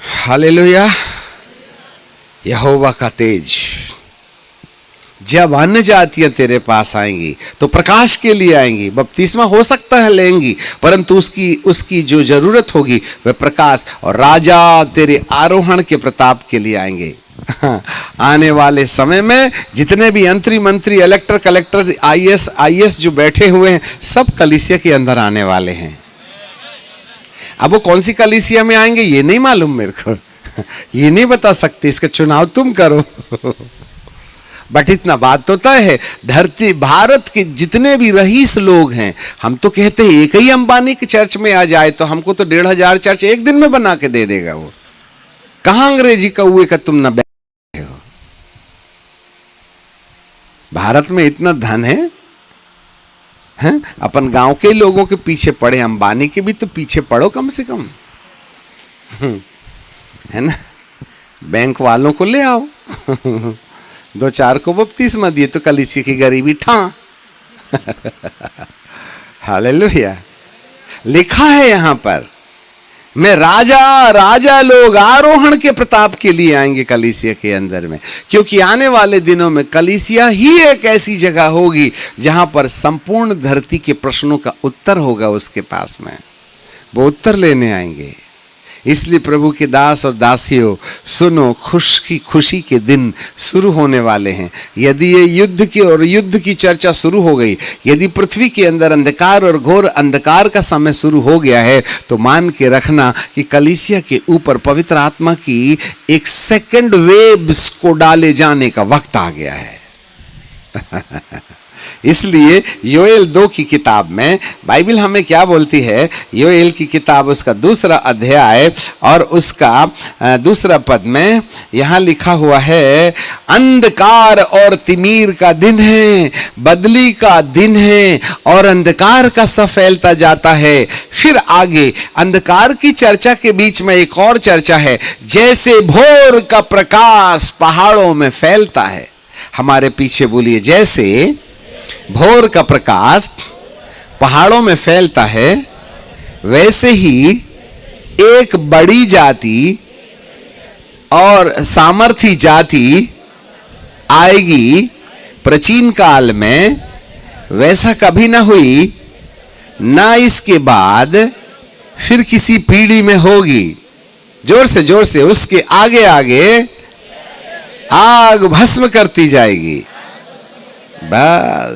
हालेलुया। यहोवा का तेज, जब अन्य जातियां तेरे पास आएंगी तो प्रकाश के लिए आएंगी। बपतिस्मा हो सकता है लेंगी, परंतु उसकी जो जरूरत होगी वह प्रकाश और राजा तेरे आरोहण के प्रताप के लिए आएंगे। आने वाले समय में जितने भी मंत्री मंत्री, इलेक्टर, कलेक्टर, आईएएस जो बैठे हुए हैं, सब कलीसिया के अंदर आने वाले हैं। अब वो कौन सी कलीसिया में आएंगे ये नहीं मालूम मेरे को, ये नहीं बता सकते, इसका चुनाव तुम करो। बट इतना बात तो तय है, धरती भारत के जितने भी रईस लोग हैं, हम तो कहते हैं एक ही अंबानी के चर्च में आ जाए तो हमको तो 1500 चर्च एक दिन में बना के दे देगा वो। कहां अंग्रेजी कौए का तुम ना बैठे हो? भारत में इतना धन है, हैं? अपन गांव के लोगों के पीछे पड़े, अंबानी के भी तो पीछे पड़ो कम से कम, है ना? बैंक वालों को ले आओ, 2-4 को बपतिस्मा दिए तो कलीसिया की गरीबी ठा। हालेलुया। लिखा है यहां पर, मैं राजा लोग आरोहण के प्रताप के लिए आएंगे कलीसिया के अंदर में, क्योंकि आने वाले दिनों में कलीसिया ही एक ऐसी जगह होगी जहां पर संपूर्ण धरती के प्रश्नों का उत्तर होगा उसके पास में। वो उत्तर लेने आएंगे। इसलिए प्रभु के दास और दासियों सुनो, खुशी के दिन शुरू होने वाले हैं। यदि ये युद्ध की चर्चा शुरू हो गई, यदि पृथ्वी के अंदर अंधकार और घोर अंधकार का समय शुरू हो गया है, तो मान के रखना कि कलीसिया के ऊपर पवित्र आत्मा की एक सेकंड वेव्स को डाले जाने का वक्त आ गया है। इसलिए योएल 2 की किताब में बाइबल हमें क्या बोलती है? योएल की किताब उसका 2 अध्याय और उसका 2 पद में यहां लिखा हुआ है, अंधकार और तिमीर का दिन है, बदली का दिन है और अंधकार का सा फैलता जाता है। फिर आगे अंधकार की चर्चा के बीच में एक और चर्चा है, जैसे भोर का प्रकाश पहाड़ों में फैलता है। हमारे पीछे बोलिए, जैसे भोर का प्रकाश पहाड़ों में फैलता है, वैसे ही एक बड़ी जाति और सामर्थी जाति आएगी प्राचीन काल में, वैसा कभी ना हुई, ना इसके बाद फिर किसी पीढ़ी में होगी। जोर से उसके आगे आगे आग भस्म करती जाएगी। वाह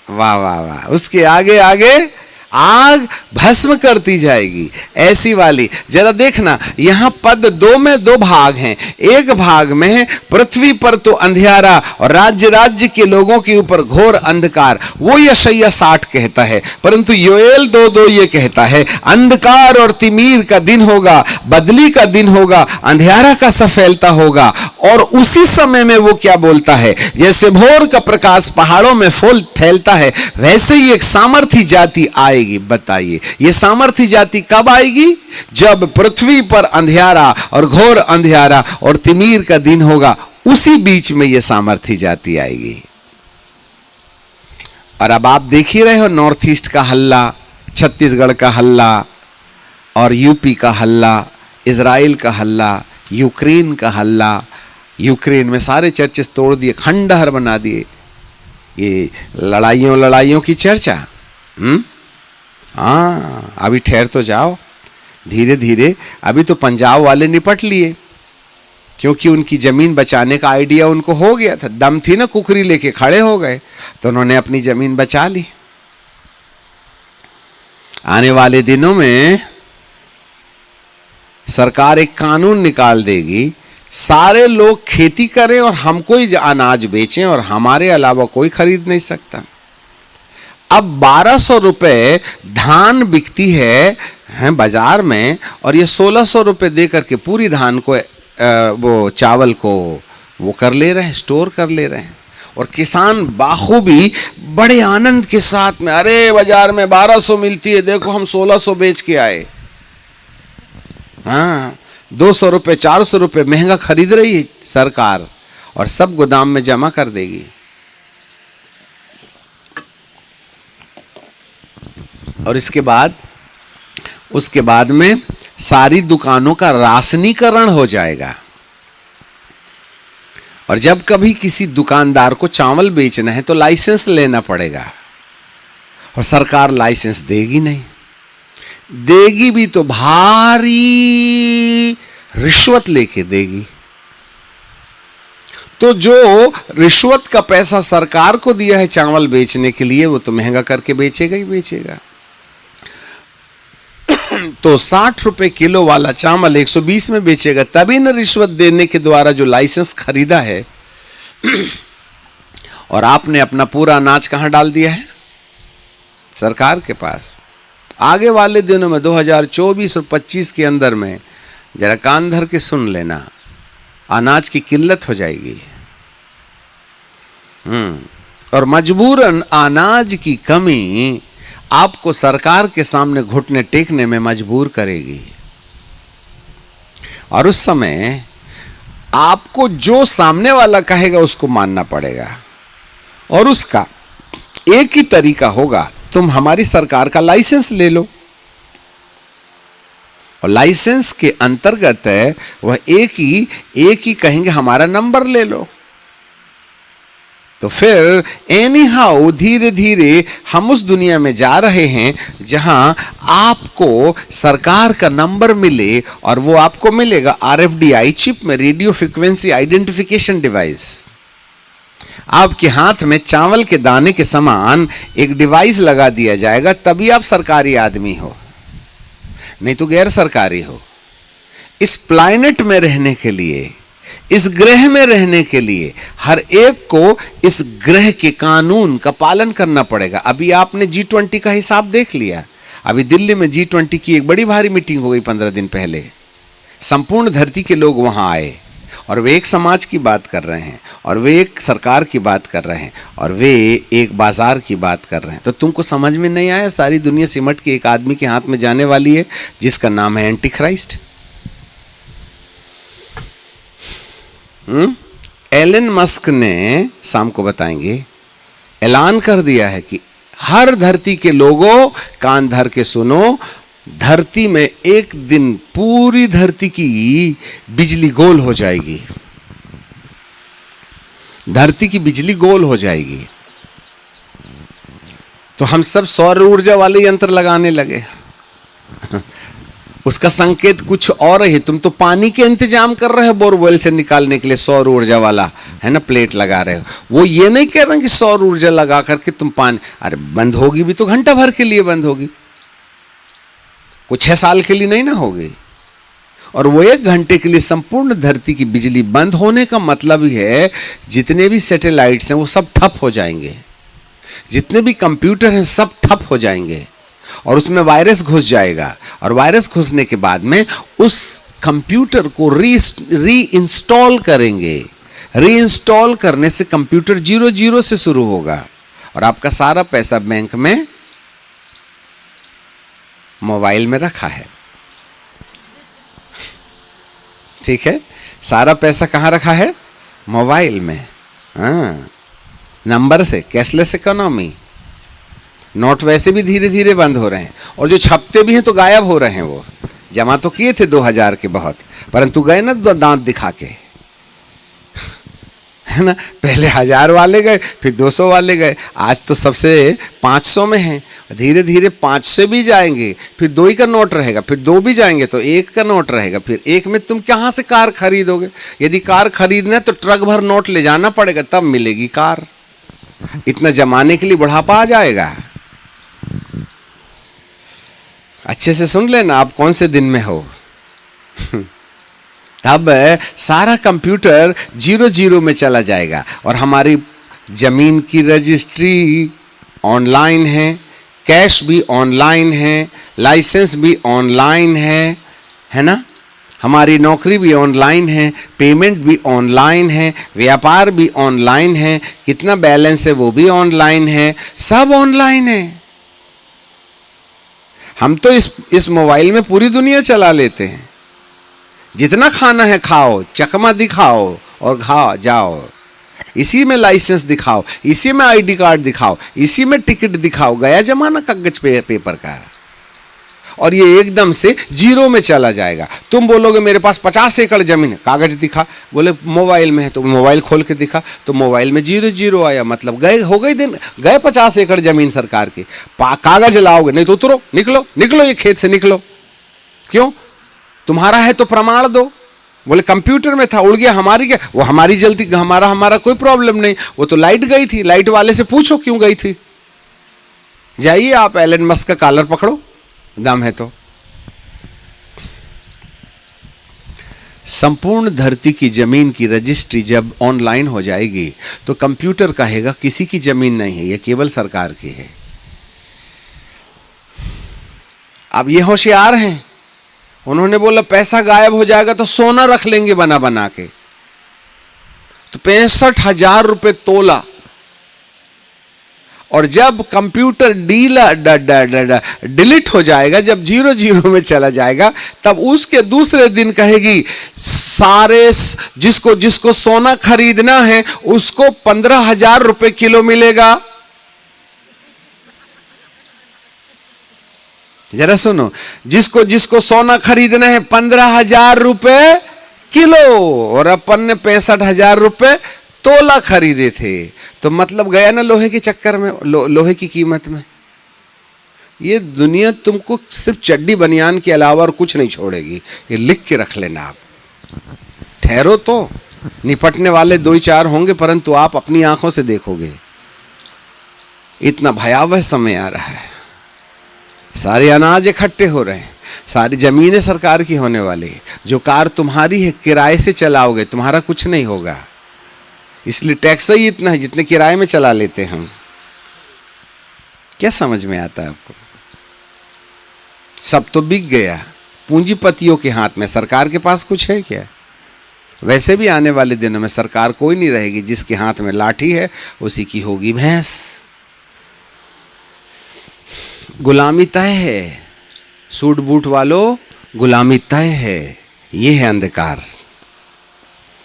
वाह वाह, उसके आगे आगे आग भस्म करती जाएगी, ऐसी वाली। जरा देखना, यहां पद 2 में 2 भाग हैं। एक भाग में है पृथ्वी पर तो अंधियारा और राज्य के लोगों के ऊपर घोर अंधकार, वो यशायाह 60 कहता है। परंतु योएल 2:2 ये कहता है अंधकार और तिमीर का दिन होगा, बदली का दिन होगा, अंधियारा का सा फैलता होगा। और उसी समय में वो क्या बोलता है, जैसे भोर का प्रकाश पहाड़ों में फैलता है, वैसे ही एक सामर्थी जाति आएगी। बताइए ये सामर्थी जाति कब आएगी? जब पृथ्वी पर अंधियारा और घोर अंधियारा और तिमीर का दिन होगा, उसी बीच में ये सामर्थी जाति आएगी। और अब आप देख ही रहे हो नॉर्थ ईस्ट का हल्ला, छत्तीसगढ़ का हल्ला और यूपी का हल्ला, इजराइल का हल्ला, यूक्रेन का हल्ला। यूक्रेन में सारे चर्चेस तोड़ दिए, खंडहर बना दिए। ये लड़ाइयों की चर्चा। हाँ, अभी ठहर तो जाओ, धीरे धीरे। अभी तो पंजाब वाले निपट लिए, क्योंकि उनकी जमीन बचाने का आइडिया उनको हो गया था। दम थी ना, कुकरी लेके खड़े हो गए, तो उन्होंने अपनी जमीन बचा ली। आने वाले दिनों में सरकार एक कानून निकाल देगी, सारे लोग खेती करें और हमको ही अनाज बेचें और हमारे अलावा कोई खरीद नहीं सकता। अब 1200 रुपए धान बिकती है बाजार में, और ये 1600 रुपए दे करके पूरी धान को वो चावल को वो कर ले रहे हैं, स्टोर कर ले रहे हैं। और किसान बाखूबी बड़े आनंद के साथ में, अरे बाजार में 1200 मिलती है, देखो हम 1600 बेच के आए। हाँ, 200 रुपए 400 रुपए महंगा खरीद रही है सरकार, और सब गोदाम में जमा कर देगी। और उसके बाद में सारी दुकानों का राशनीकरण हो जाएगा। और जब कभी किसी दुकानदार को चावल बेचना है तो लाइसेंस लेना पड़ेगा, और सरकार लाइसेंस देगी नहीं। देगी भी तो भारी रिश्वत लेके देगी। तो जो रिश्वत का पैसा सरकार को दिया है चावल बेचने के लिए, वो तो महंगा करके बेचेगा ही बेचेगा। तो 60 रुपए किलो वाला चावल 120 में बेचेगा, तभी न रिश्वत देने के द्वारा जो लाइसेंस खरीदा है। और आपने अपना पूरा अनाज कहां डाल दिया है? सरकार के पास। आगे वाले दिनों में 2024 और 25 के अंदर में, जरा कान धर के सुन लेना, अनाज की किल्लत हो जाएगी। और मजबूरन अनाज की कमी आपको सरकार के सामने घुटने टेकने में मजबूर करेगी। और उस समय आपको जो सामने वाला कहेगा उसको मानना पड़ेगा। और उसका एक ही तरीका होगा, तुम हमारी सरकार का लाइसेंस ले लो। और लाइसेंस के अंतर्गत है वह एक ही कहेंगे हमारा नंबर ले लो। तो फिर एनी हाउ धीरे धीरे हम उस दुनिया में जा रहे हैं जहां आपको सरकार का नंबर मिले, और वो आपको मिलेगा RFDI चिप में, रेडियो फ्रीक्वेंसी आइडेंटिफिकेशन डिवाइस। आपके हाथ में चावल के दाने के समान एक डिवाइस लगा दिया जाएगा, तभी आप सरकारी आदमी हो, नहीं तो गैर सरकारी हो। इस प्लैनेट में रहने के लिए, इस ग्रह में रहने के लिए हर एक को इस ग्रह के कानून का पालन करना पड़ेगा। अभी आपने G20 का हिसाब देख लिया। अभी दिल्ली में G20 की एक बड़ी भारी मीटिंग हो गई 15 दिन पहले। संपूर्ण धरती के लोग वहां आए, और वे एक समाज की बात कर रहे हैं, और वे एक सरकार की बात कर रहे हैं, और वे एक बाजार की बात कर रहे हैं। तो तुमको समझ में नहीं आया? सारी दुनिया सिमट के एक आदमी के हाथ में जाने वाली है, जिसका नाम है एंटी क्राइस्ट। एलन मस्क ने, शाम को बताएंगे, ऐलान कर दिया है कि हर धरती के लोगों कान धर के सुनो, धरती में एक दिन पूरी धरती की बिजली गोल हो जाएगी, धरती की बिजली गोल हो जाएगी। तो हम सब सौर ऊर्जा वाले यंत्र लगाने लगे। उसका संकेत कुछ और है। तुम तो पानी के इंतजाम कर रहे हो बोरवेल से निकालने के लिए, सौर ऊर्जा वाला है ना, प्लेट लगा रहे हो। वो ये नहीं कह रहे कि सौर ऊर्जा लगा करके तुम पानी, अरे बंद होगी भी तो घंटा भर के लिए बंद होगी, कुछ 6 साल के लिए नहीं ना होगी। और वो 1 घंटे के लिए संपूर्ण धरती की बिजली बंद होने का मतलब ही है जितने भी सैटेलाइट्स हैं वो सब ठप हो जाएंगे, जितने भी कंप्यूटर हैं सब ठप हो जाएंगे, और उसमें वायरस घुस जाएगा। और वायरस घुसने के बाद में उस कंप्यूटर को री इंस्टॉल करेंगे। री इंस्टॉल करने से कंप्यूटर 0 से शुरू होगा, और आपका सारा पैसा बैंक में, मोबाइल में रखा है। ठीक है, सारा पैसा कहाँ रखा है? मोबाइल में। हाँ, नंबर से, कैशलेस इकोनॉमी। नोट वैसे भी धीरे धीरे बंद हो रहे हैं, और जो छपते भी हैं तो गायब हो रहे हैं। वो जमा तो किए थे 2000 के बहुत, परंतु गए ना दांत दिखा के, है ना। पहले 1000 वाले गए, फिर 200 वाले गए, आज तो सबसे 500 में हैं। धीरे धीरे 500 भी जाएंगे, फिर 2 ही का नोट रहेगा, फिर 2 भी जाएंगे तो 1 का नोट रहेगा। फिर 1 में तुम कहाँ से कार खरीदोगे? यदि कार खरीदना है तो ट्रक भर नोट ले जाना पड़ेगा, तब मिलेगी कार। इतना जमाने के लिए बुढ़ापा आ जाएगा। अच्छे से सुन लेना आप कौन से दिन में हो। अब सारा कंप्यूटर 0 में चला जाएगा, और हमारी जमीन की रजिस्ट्री ऑनलाइन है, कैश भी ऑनलाइन है, लाइसेंस भी ऑनलाइन है ना। हमारी नौकरी भी ऑनलाइन है, पेमेंट भी ऑनलाइन है, व्यापार भी ऑनलाइन है, कितना बैलेंस है वो भी ऑनलाइन है, सब ऑनलाइन है। हम तो इस मोबाइल में पूरी दुनिया चला लेते हैं। जितना खाना है खाओ, चकमा दिखाओ और खाओ जाओ, इसी में लाइसेंस दिखाओ, इसी में आईडी कार्ड दिखाओ, इसी में टिकट दिखाओ। गया जमाना कागज पेपर का, और ये एकदम से 0 में चला जाएगा। तुम बोलोगे मेरे पास 50 एकड़ जमीन है, कागज दिखा, बोले मोबाइल में है, तो मोबाइल खोल के दिखा तो मोबाइल में 0 आया, मतलब गए, हो गई दिन, गए 50 एकड़ जमीन सरकार की। कागज लाओगे, नहीं तो उतरो, निकलो निकलो, ये खेत से निकलो। क्यों? तुम्हारा है तो प्रमाण दो। बोले कंप्यूटर में था, उड़ गया, हमारी क्या, वो हमारी जल्दी, हमारा कोई प्रॉब्लम नहीं, वो तो लाइट गई थी, लाइट वाले से पूछो क्यों गई थी। जाइए आप एलन मस्क का कॉलर पकड़ो, दम है तो। संपूर्ण धरती की जमीन की रजिस्ट्री जब ऑनलाइन हो जाएगी तो कंप्यूटर कहेगा किसी की जमीन नहीं है, यह केवल सरकार की है। अब ये होशियार हैं, उन्होंने बोला पैसा गायब हो जाएगा तो सोना रख लेंगे बना बना के। तो 65,000 रुपए तोला। और जब कंप्यूटर डिलीट हो जाएगा, जब 0 में चला जाएगा, तब उसके दूसरे दिन कहेगी सारे जिसको जिसको सोना खरीदना है उसको 15,000 रुपए किलो मिलेगा। जरा सुनो, जिसको जिसको सोना खरीदना है 15,000 रुपए किलो, और अपन ने 65,000 रुपए तोला खरीदे थे। तो मतलब गया ना लोहे के चक्कर में, लोहे की कीमत में। ये दुनिया तुमको सिर्फ चड्डी बनियान के अलावा और कुछ नहीं छोड़ेगी, ये लिख के रख लेना आप। ठहरो तो, निपटने वाले 2-4 होंगे, परंतु आप अपनी आंखों से देखोगे इतना भयावह समय आ रहा है। सारे अनाज इकट्ठे हो रहे हैं, सारी जमीनें सरकार की होने वाली है। जो कार तुम्हारी है किराए से चलाओगे, तुम्हारा कुछ नहीं होगा, इसलिए टैक्स ही इतना है जितने किराए में चला लेते हैं हम। क्या समझ में आता है आपको? सब तो बिक गया पूंजीपतियों के हाथ में, सरकार के पास कुछ है क्या? वैसे भी आने वाले दिनों में सरकार कोई नहीं रहेगी, जिसके हाथ में लाठी है उसी की होगी भैंस। गुलामी तय है, सूट बूट वालों, गुलामी तय है। ये है अंधकार।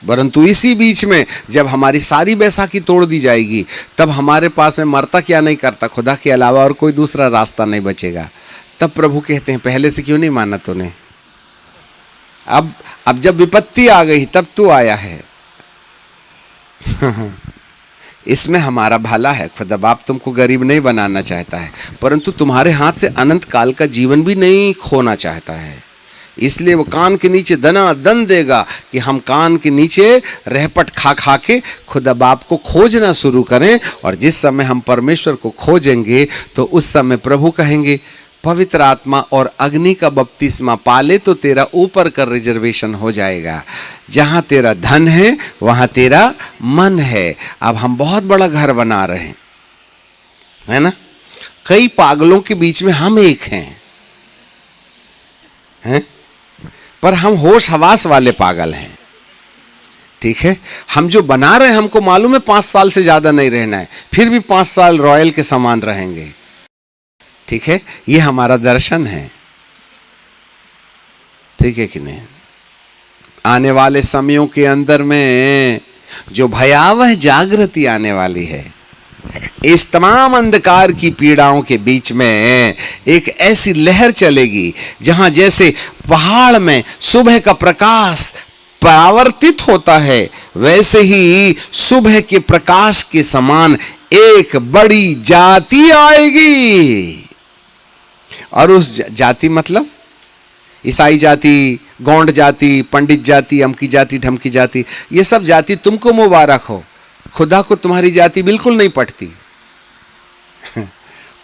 परंतु इसी बीच में जब हमारी सारी बैसाखी तोड़ दी जाएगी, तब हमारे पास में मरता क्या नहीं करता, खुदा के अलावा और कोई दूसरा रास्ता नहीं बचेगा। तब प्रभु कहते हैं पहले से क्यों नहीं माना तूने? अब जब विपत्ति आ गई तब तू आया है। इसमें हमारा भला है। खुदा बाप तुमको गरीब नहीं बनाना चाहता है, परंतु तुम्हारे हाथ से अनंत काल का जीवन भी नहीं खोना चाहता है। इसलिए वो कान के नीचे दना दन देगा कि हम कान के नीचे रहपट खा खा के खुदा बाप को खोजना शुरू करें। और जिस समय हम परमेश्वर को खोजेंगे तो उस समय प्रभु कहेंगे पवित्र आत्मा और अग्नि का बपतिस्मा पाले तो तेरा ऊपर का रिजर्वेशन हो जाएगा। जहां तेरा धन है वहां तेरा मन है। अब हम बहुत बड़ा घर बना रहे हैं, है ना? कई पागलों के बीच में हम एक हैं, पर हम होश हवास वाले पागल हैं। ठीक है, हम जो बना रहे हैं हमको मालूम है 5 साल से ज्यादा नहीं रहना है, फिर भी 5 साल रॉयल के समान रहेंगे। ठीक है, ये हमारा दर्शन है। ठीक है कि नहीं? आने वाले समयों के अंदर में जो भयावह जागृति आने वाली है, इस तमाम अंधकार की पीड़ाओं के बीच में एक ऐसी लहर चलेगी जहां जैसे पहाड़ में सुबह का प्रकाश परावर्तित होता है, वैसे ही सुबह के प्रकाश के समान एक बड़ी जाति आएगी। और उस जाति मतलब ईसाई जाति, गौंड जाति, पंडित जाति, अमकी जाति, ढमकी जाति, ये सब जाति तुमको मुबारक हो। खुदा को तुम्हारी जाति बिल्कुल नहीं पटती।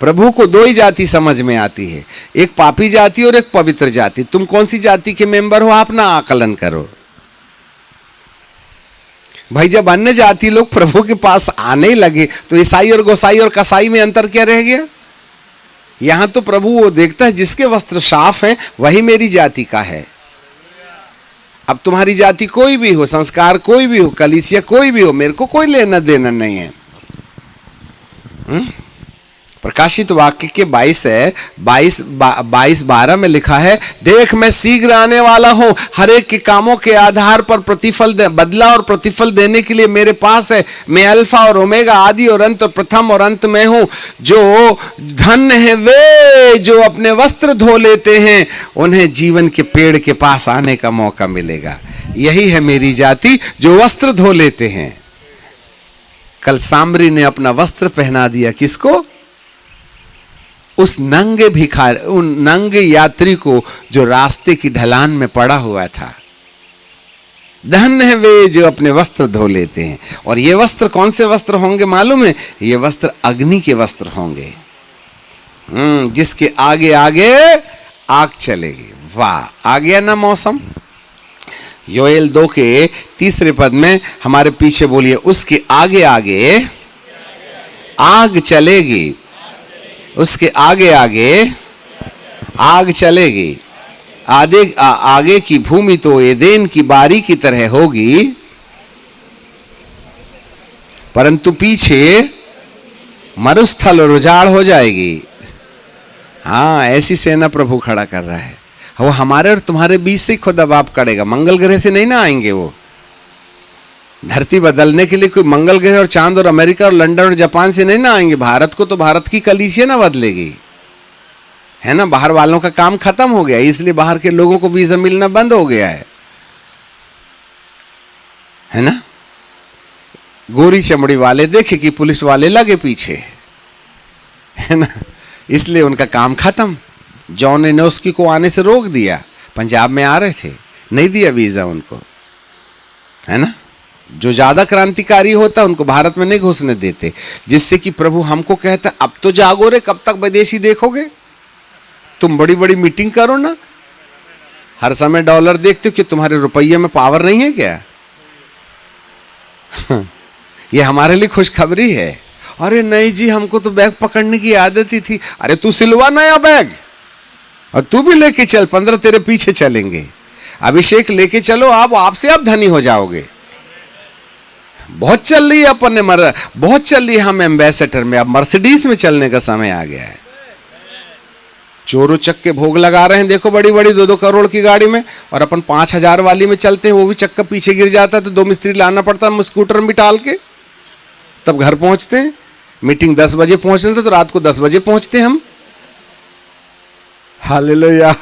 प्रभु को 2 ही जाति समझ में आती है, एक पापी जाति और एक पवित्र जाति। तुम कौन सी जाति के मेंबर हो आप ना आकलन करो भाई। जब अन्य जाति लोग प्रभु के पास आने लगे तो ईसाई और गोसाई और कसाई में अंतर क्या रह गया? यहां तो प्रभु वो देखता है जिसके वस्त्र साफ है वही मेरी जाति का है। अब तुम्हारी जाति कोई भी हो, संस्कार कोई भी हो, कलीसिया कोई भी हो, मेरे को कोई लेना देना नहीं है। प्रकाशित वाक्य के 22:12 में लिखा है, देख मैं शीघ्र आने वाला हूं, हर एक के कामों के आधार पर प्रतिफल बदला और प्रतिफल देने के लिए मेरे पास है। मैं अल्फा और ओमेगा, आदि और अंत और प्रथम और अंत में हूं। जो धन्य है वे जो अपने वस्त्र धो लेते हैं, उन्हें जीवन के पेड़ के पास आने का मौका मिलेगा। यही है मेरी जाति जो वस्त्र धो लेते हैं। कल सामरी ने अपना वस्त्र पहना दिया किसको? उस नंगे भिखारी, उन नंगे यात्री को जो रास्ते की ढलान में पड़ा हुआ था। धन्य है वे जो अपने वस्त्र धो लेते हैं। और ये वस्त्र कौन से वस्त्र होंगे मालूम है? ये वस्त्र अग्नि के वस्त्र होंगे, जिसके आगे आगे आग चलेगी। वाह, आ गया ना मौसम। योएल 2 के 3 पद में हमारे पीछे बोलिए, उसके आगे आगे आग चलेगी, उसके आगे आगे आग चलेगी। आगे की भूमि तो एदेन की बारी की तरह होगी, परंतु पीछे मरुस्थल और उजाड़ हो जाएगी। हाँ, ऐसी सेना प्रभु खड़ा कर रहा है। वो हमारे और तुम्हारे बीच से खुदा बाप करेगा। मंगल ग्रह से नहीं ना आएंगे वो। धरती बदलने के लिए कोई मंगल ग्रह और चांद और अमेरिका और लंदन और जापान से नहीं ना आएंगे। भारत को तो भारत की कलीसिया ना बदलेगी, है ना? बाहर वालों का काम खत्म हो गया, इसलिए बाहर के लोगों को वीजा मिलना बंद हो गया है ना? गोरी चमड़ी वाले देखे कि पुलिस वाले लगे पीछे, है ना? इसलिए उनका काम खत्म। जॉन एनोस्की को आने से रोक दिया। पंजाब में आ रहे थे, नहीं दिया वीजा उनको, है ना? जो ज्यादा क्रांतिकारी होता उनको भारत में नहीं घुसने देते, जिससे कि प्रभु हमको कहता अब तो जागो रे, कब तक विदेशी देखोगे? तुम बड़ी बड़ी मीटिंग करो ना, हर समय डॉलर देखते हो कि तुम्हारे रुपये में पावर नहीं है क्या? ये हमारे लिए खुशखबरी है। अरे नहीं जी, हमको तो बैग पकड़ने की आदत ही थी। अरे तू सिलवा नया बैग और तू भी लेके चल, 15 तेरे पीछे चलेंगे। अभिषेक लेके चलो, आपसे आप धनी हो जाओगे। बहुत चल रही है अपन ने बहुत चल रही है हम एम्बेसडर में। अब मर्सिडीज में चलने का समय आ गया है। चोरों चक्के भोग लगा रहे हैं, देखो बड़ी बड़ी 2-2 करोड़ की गाड़ी में, और अपन 5000 वाली में चलते हैं, वो भी चक्का पीछे गिर जाता है तो 2 मिस्त्री लाना पड़ता है स्कूटर में टाल के, तब घर पहुंचते हैं। मीटिंग 10 बजे पहुंचना था तो रात को 10 बजे पहुंचते हैं हम। हालेलुया।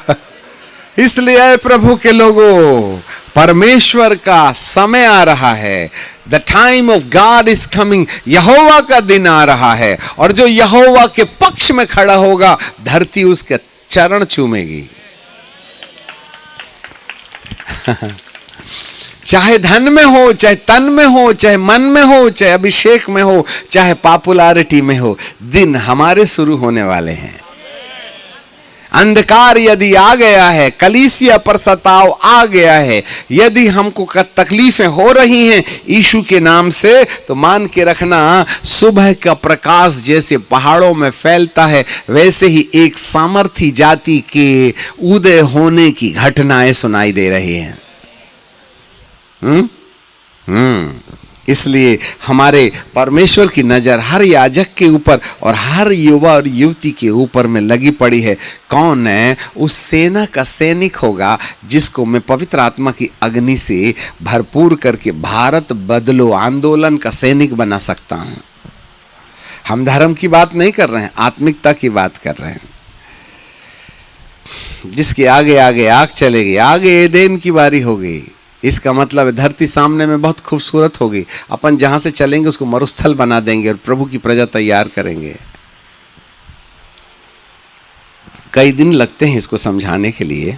इसलिए प्रभु के लोगों, परमेश्वर का समय आ रहा है। The time of God is coming. यहोवा का दिन आ रहा है, और जो यहोवा के पक्ष में खड़ा होगा, धरती उसके चरण चूमेगी। चाहे धन में हो, चाहे तन में हो, चाहे मन में हो, चाहे अभिषेक में हो, चाहे पॉपुलैरिटी में हो, दिन हमारे शुरू होने वाले हैं। अंधकार यदि आ गया है, कलीसिया पर सताव आ गया है, यदि हमको तकलीफें हो रही हैं यीशु के नाम से, तो मान के रखना, सुबह का प्रकाश जैसे पहाड़ों में फैलता है, वैसे ही एक सामर्थी जाति के उदय होने की घटनाएं सुनाई दे रही हैं। इसलिए हमारे परमेश्वर की नजर हर याजक के ऊपर और हर युवा और युवती के ऊपर में लगी पड़ी है। कौन है उस सेना का सैनिक होगा जिसको मैं पवित्र आत्मा की अग्नि से भरपूर करके भारत बदलो आंदोलन का सैनिक बना सकता हूं। हम धर्म की बात नहीं कर रहे हैं, आत्मिकता की बात कर रहे हैं। जिसके आगे आगे आग चलेगी, आगे एदेन की बारी होगी। इसका मतलब है धरती सामने में बहुत खूबसूरत होगी, अपन जहां से चलेंगे उसको मरुस्थल बना देंगे और प्रभु की प्रजा तैयार करेंगे। कई दिन लगते हैं इसको समझाने के लिए।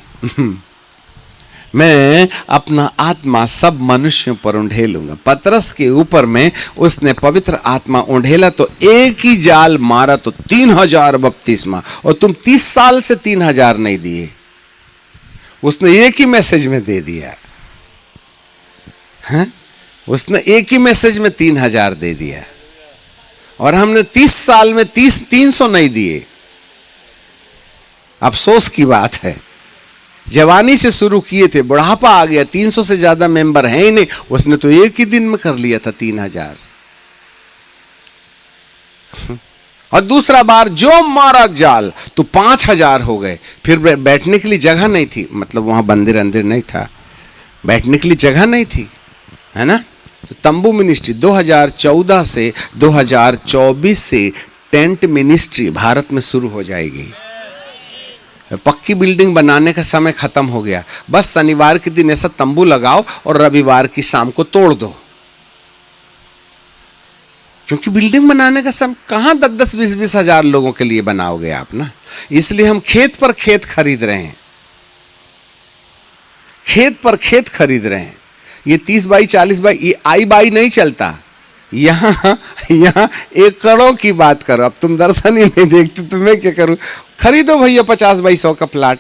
मैं अपना आत्मा सब मनुष्यों पर उंडेलूंगा। पतरस के ऊपर में उसने पवित्र आत्मा उंडेला तो एक ही जाल मारा तो 3000 बपतिस्मा, और तुम 30 साल से 3000 नहीं दिए, उसने एक ही मैसेज में दे दिया। हाँ? उसने एक ही मैसेज में 3000 दे दिया, और हमने 30 साल में 300 नहीं दिए। अफसोस की बात है, जवानी से शुरू किए थे, बुढ़ापा आ गया, 300 से ज्यादा मेंबर हैं ही नहीं, उसने तो एक ही दिन में कर लिया था 3000। और दूसरा बार जो मारा जाल तो 5000 हो गए। फिर बैठने के लिए जगह नहीं थी, मतलब वहां मंदिर अंदिर नहीं था, बैठने के लिए जगह नहीं थी, है ना। तो तंबू मिनिस्ट्री 2014 से 2024 से टेंट मिनिस्ट्री भारत में शुरू हो जाएगी। पक्की बिल्डिंग बनाने का समय खत्म हो गया, बस शनिवार के दिन ऐसा तंबू लगाओ और रविवार की शाम को तोड़ दो, क्योंकि बिल्डिंग बनाने का समय कहां 10-20 हजार लोगों के लिए बनाओगे आप ना। इसलिए हम खेत पर खेत खरीद रहे हैं, खेत पर खेत खरीद रहे हैं। ये 30 बाई 40 बाई, ये आई बाई नहीं चलता। यहाँ एकड़ों की बात करो। अब तुम दर्शन ही नहीं देखते तो मैं क्या करूं। खरीदो भैया 50 बाई 100 का प्लाट,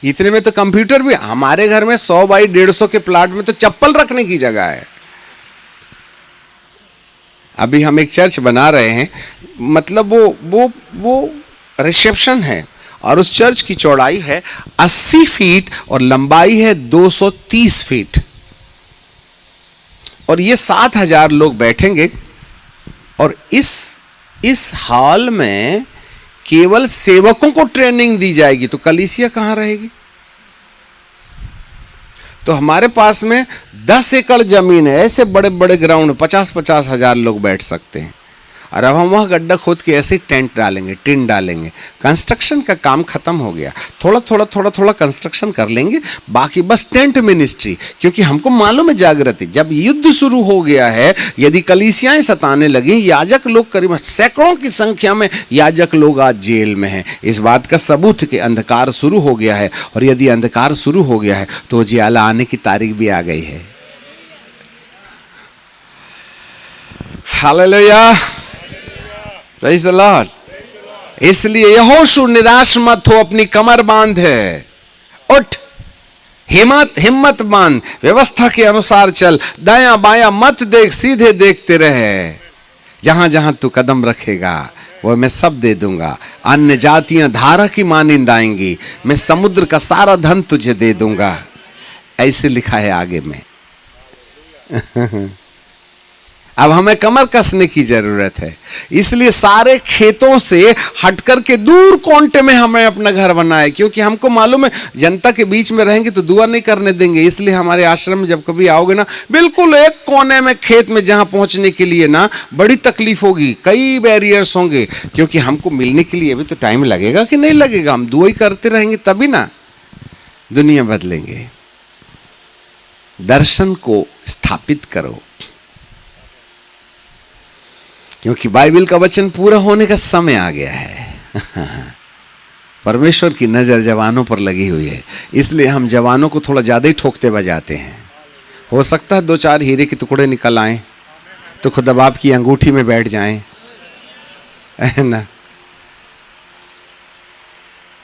इतने में तो कंप्यूटर भी। हमारे घर में 100 बाई 150 के प्लाट में तो चप्पल रखने की जगह है। अभी हम एक चर्च बना रहे हैं, मतलब वो रिसेप्शन है, और उस चर्च की चौड़ाई है 80 फीट और लंबाई है 230 फीट, और ये 7000 लोग बैठेंगे। और इस हॉल में केवल सेवकों को ट्रेनिंग दी जाएगी, तो कलीसिया कहां रहेगी। तो हमारे पास में 10 एकड़ जमीन है, ऐसे बड़े बड़े ग्राउंड 50-50 हजार लोग बैठ सकते हैं। और अब हम वहाँ गड्ढा खोद के ऐसे ही टेंट डालेंगे, टिन डालेंगे। कंस्ट्रक्शन का काम खत्म हो गया, थोड़ा कंस्ट्रक्शन कर लेंगे, बाकी बस टेंट मिनिस्ट्री। क्योंकि हमको मालूम है जागृति, जब युद्ध शुरू हो गया है, यदि कलीसियाएं सताने लगी, याजक लोग करीब सैकड़ों की संख्या में याजक लोग आज जेल में हैं। इस बात का सबूत कि अंधकार शुरू हो गया है, और यदि अंधकार शुरू हो गया है तो उजियाला आने की तारीख भी आ गई है। Hallelujah, praise the Lord. इसलिए यहोशू निराश मत हो, अपनी कमर बांध है, उठ, हिम्मत बांध, व्यवस्था के अनुसार चल, दायां बायां मत देख, सीधे देखते रहे। जहां जहां तू कदम रखेगा वो मैं सब दे दूंगा। अन्य जातियां धारा की मानिंद आएंगी, मैं समुद्र का सारा धन तुझे दे दूंगा। ऐसे लिखा है आगे में। अब हमें कमर कसने की जरूरत है। इसलिए सारे खेतों से हट करके दूर कोने में हमें अपना घर बनाना है, क्योंकि हमको मालूम है जनता के बीच में रहेंगे तो दुआ नहीं करने देंगे। इसलिए हमारे आश्रम में जब कभी आओगे ना, बिल्कुल एक कोने में खेत में जहां पहुंचने के लिए ना बड़ी तकलीफ होगी, कई बैरियर्स होंगे, क्योंकि हमको मिलने के लिए भी तो टाइम लगेगा कि नहीं लगेगा। हम दुआ ही करते रहेंगे तभी ना दुनिया बदलेंगे। दर्शन को स्थापित करो, क्योंकि बाइबल का वचन पूरा होने का समय आ गया है। परमेश्वर की नजर जवानों पर लगी हुई है, इसलिए हम जवानों को थोड़ा ज्यादा ही ठोकते बजाते हैं। हो सकता है 2-4 हीरे के टुकड़े निकल आए तो खुदा बाप की अंगूठी में बैठ जाएं, है ना।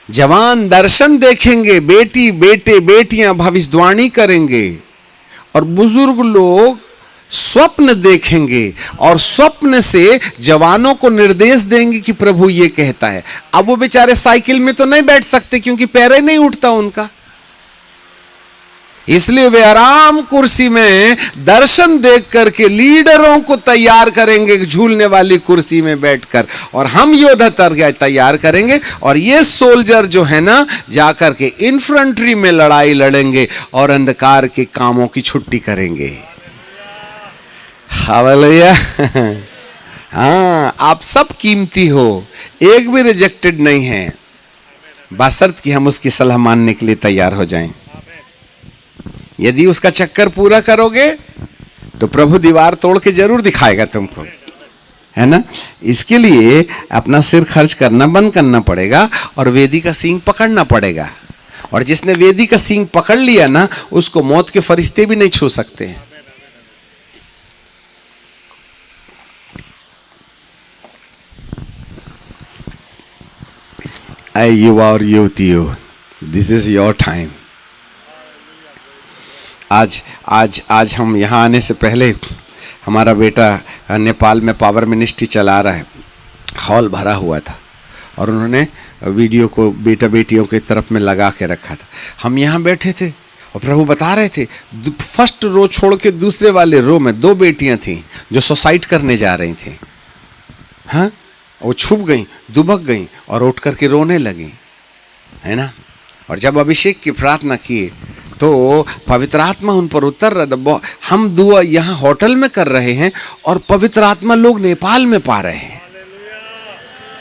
जवान दर्शन देखेंगे, बेटी बेटे बेटियां भविष्यवाणी करेंगे, और बुजुर्ग लोग स्वप्न देखेंगे और स्वप्न से जवानों को निर्देश देंगे कि प्रभु ये कहता है। अब वो बेचारे साइकिल में तो नहीं बैठ सकते क्योंकि पैर नहीं उठता उनका, इसलिए वे आराम कुर्सी में दर्शन देख करके लीडरों को तैयार करेंगे झूलने वाली कुर्सी में बैठकर, और हम योद्धा तैयार करेंगे, और ये सोल्जर जो है ना जाकर के इन्फेंट्री में लड़ाई लड़ेंगे और अंधकार के कामों की छुट्टी करेंगे। हालेलुया। हाँ, आप सब कीमती हो, एक भी रिजेक्टेड नहीं है, बशर्त कि हम उसकी सलाह मानने के लिए तैयार हो जाएं। यदि उसका चक्कर पूरा करोगे तो प्रभु दीवार तोड़ के जरूर दिखाएगा तुमको, है ना। इसके लिए अपना सिर खर्च करना बंद करना पड़ेगा और वेदी का सींग पकड़ना पड़ेगा, और जिसने वेदी का सींग पकड़ लिया ना उसको मौत के फरिश्ते भी नहीं छू सकते हैं। ऐ युवा और युवतियों, दिस इज योर टाइम। आज हम यहाँ आने से पहले हमारा बेटा नेपाल में पावर मिनिस्ट्री चला रहा है, हॉल भरा हुआ था और उन्होंने वीडियो को बेटा बेटियों की तरफ में लगा के रखा था। हम यहाँ बैठे थे और प्रभु बता रहे थे, फर्स्ट रो छोड़ के दूसरे वाले रो में 2 बेटियां थीं जो सुसाइड करने जा रही थीं। हाँ, वो छुप गई, दुबक गई और उठ करके रोने लगी, है ना। और जब अभिषेक की प्रार्थना किए तो पवित्र आत्मा उन पर उतर रहा। हम दुआ यहाँ होटल में कर रहे हैं और पवित्र आत्मा लोग नेपाल में पा रहे हैं,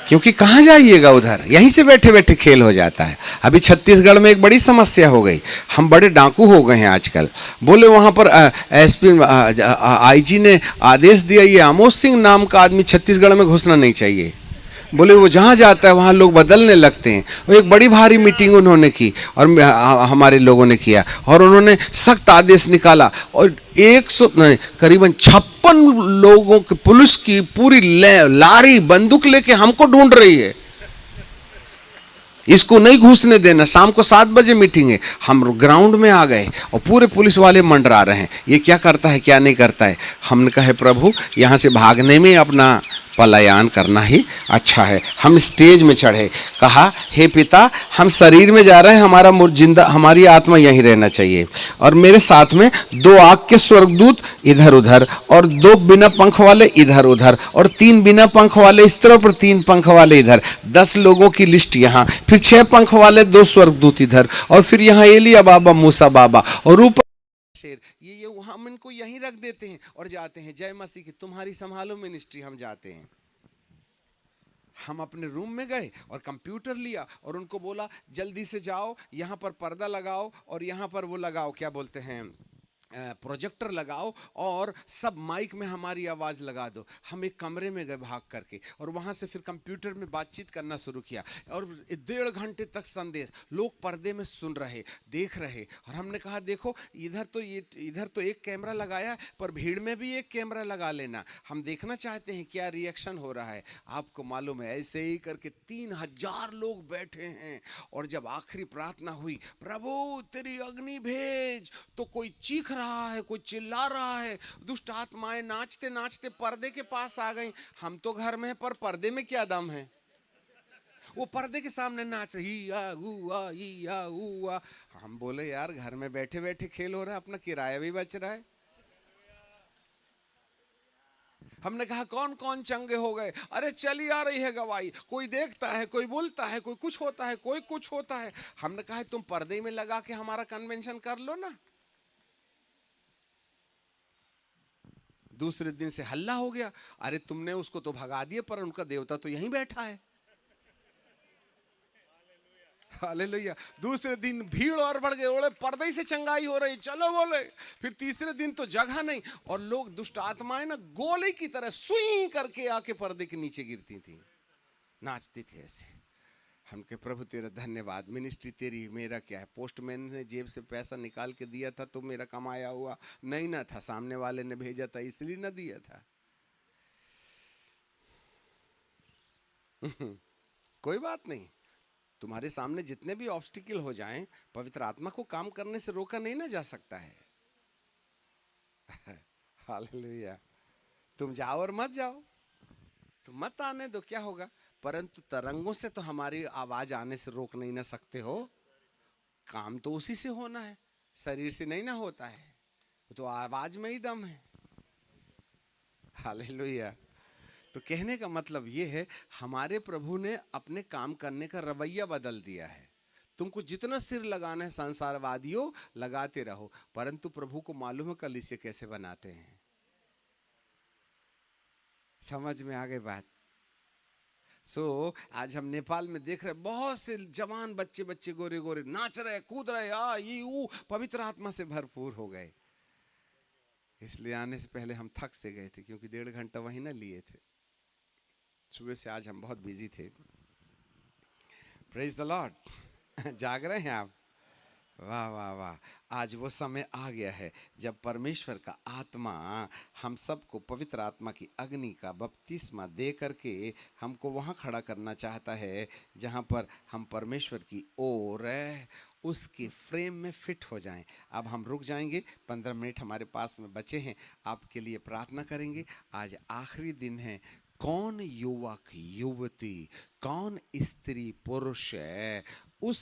क्योंकि कहाँ जाइएगा उधर, यहीं से बैठे बैठे खेल हो जाता है। अभी छत्तीसगढ़ में एक बड़ी समस्या हो गई, हम बड़े डाकू हो गए हैं आजकल। बोले वहाँ पर एसपी आईजी ने आदेश दिया ये आमोद सिंह नाम का आदमी छत्तीसगढ़ में घुसना नहीं चाहिए। बोले वो जहाँ जाता है वहाँ लोग बदलने लगते हैं। वो एक बड़ी भारी मीटिंग उन्होंने की और हमारे लोगों ने किया और उन्होंने सख्त आदेश निकाला, और 100 करीबन 56 लोगों की पुलिस की पूरी लारी बंदूक लेके हमको ढूंढ रही है, इसको नहीं घुसने देना। शाम को 7 बजे मीटिंग है, हम ग्राउंड में आ गए और पूरे पुलिस वाले मंडरा रहे हैं, ये क्या करता है क्या नहीं करता है। हमने कहा प्रभु यहाँ से भागने में अपना पलायन करना ही अच्छा है। हम स्टेज में चढ़े, कहा हे पिता, हम शरीर में जा रहे हैं, हमारा जिंदा हमारी आत्मा यहीं रहना चाहिए। और मेरे साथ में 2 आग के स्वर्गदूत इधर उधर और 2 बिना पंख वाले इधर उधर और 3 बिना पंख वाले इस तरफ और 3 पंख वाले इधर, 10 लोगों की लिस्ट यहाँ, फिर 6 पंख वाले 2 स्वर्गदूत इधर, और फिर यहाँ एलिया बाबा, मूसा बाबा, और ऊपर शेर। ये हम इनको यहीं रख देते हैं और जाते हैं, जय मसीह की तुम्हारी संभालो मिनिस्ट्री। हम जाते हैं, हम अपने रूम में गए और कंप्यूटर लिया और उनको बोला जल्दी से जाओ, यहाँ पर पर्दा लगाओ और यहाँ पर वो लगाओ, क्या बोलते हैं, प्रोजेक्टर लगाओ और सब माइक में हमारी आवाज़ लगा दो। हम एक कमरे में गए भाग करके और वहाँ से फिर कंप्यूटर में बातचीत करना शुरू किया और 1.5 घंटे तक संदेश लोग पर्दे में सुन रहे, देख रहे। और हमने कहा देखो इधर तो एक कैमरा लगाया, पर भीड़ में भी एक कैमरा लगा लेना, हम देखना चाहते हैं क्या रिएक्शन हो रहा है। आपको मालूम है ऐसे ही करके 3000 लोग बैठे हैं। और जब आखिरी प्रार्थना हुई, प्रभु तेरी अग्नि भेज, तो कोई चीख रहा है, कोई चिल्ला रहा है, दुष्ट आत्माएं नाचते नाचते पर्दे के पास आ गई। हम तो घर में हैं, पर पर्दे में क्या दम है, वो पर्दे के सामने नाच रही आ। हम बोले यार घर में बैठे बैठे खेल हो रहा है, अपना किराया भी बच रहा है। हमने कहा कौन कौन चंगे हो गए? अरे चली आ रही है गवाही, कोई देखता है, कोई बोलता है, कोई कुछ होता है, कोई कुछ होता है। हमने कहा तुम पर्दे में लगा के हमारा कन्वेंशन कर लो ना। दूसरे दिन से हल्ला हो गया, अरे तुमने उसको तो भगा दिया पर उनका देवता तो यहीं बैठा है। हालेलुया। दूसरे दिन भीड़ और बढ़ गए, बोले पर्दे से चंगाई हो रही, चलो बोले। फिर तीसरे दिन तो जगह नहीं, और लोग दुष्ट आत्माएं ना गोले की तरह सुई करके आके पर्दे के नीचे गिरती थी, नाचती थी ऐसे। हम के प्रभु तेरा धन्यवाद, मिनिस्ट्री तेरी, मेरा क्या है? पोस्टमैन ने जेब से पैसा निकाल के दिया था तो मेरा कमाया हुआ नहीं ना था, सामने वाले ने भेजा था इसलिए ना दिया था। कोई बात नहीं, तुम्हारे सामने जितने भी ऑब्स्टिकल हो जाएं, पवित्र आत्मा को काम करने से रोका नहीं ना जा सकता है। हालेलुया। तुम जाओ और मत जाओ, तो मत आने दो, क्या होगा? परंतु तरंगों से तो हमारी आवाज आने से रोक नहीं ना सकते हो। काम तो उसी से होना है, शरीर से नहीं ना होता है, तो आवाज में ही दम है। हालेलुया। तो कहने का मतलब ये है, हमारे प्रभु ने अपने काम करने का रवैया बदल दिया है। तुमको जितना सिर लगाना है संसारवादियों लगाते रहो, परंतु प्रभु को मालूम है कल इसे कैसे बनाते हैं। समझ में आ गई बात? आज हम नेपाल में देख रहे बहुत से जवान बच्चे बच्चे गोरे गोरे नाच रहे, कूद रहे, ये वो पवित्र आत्मा से भरपूर हो गए। इसलिए आने से पहले हम थक से गए थे, क्योंकि 1.5 घंटा वहीं ना लिए थे। सुबह से आज हम बहुत बिजी थे। Praise the Lord. जाग रहे हैं आप? वाह वाह वाह। आज वो समय आ गया है जब परमेश्वर का आत्मा हम सबको पवित्र आत्मा की अग्नि का बपतिस्मा दे करके हमको वहाँ खड़ा करना चाहता है जहाँ पर हम परमेश्वर की ओर उसके फ्रेम में फिट हो जाएं। अब हम रुक जाएंगे, 15 मिनट हमारे पास में बचे हैं, आपके लिए प्रार्थना करेंगे। आज आखिरी दिन है। कौन युवक युवती, कौन स्त्री पुरुष है उस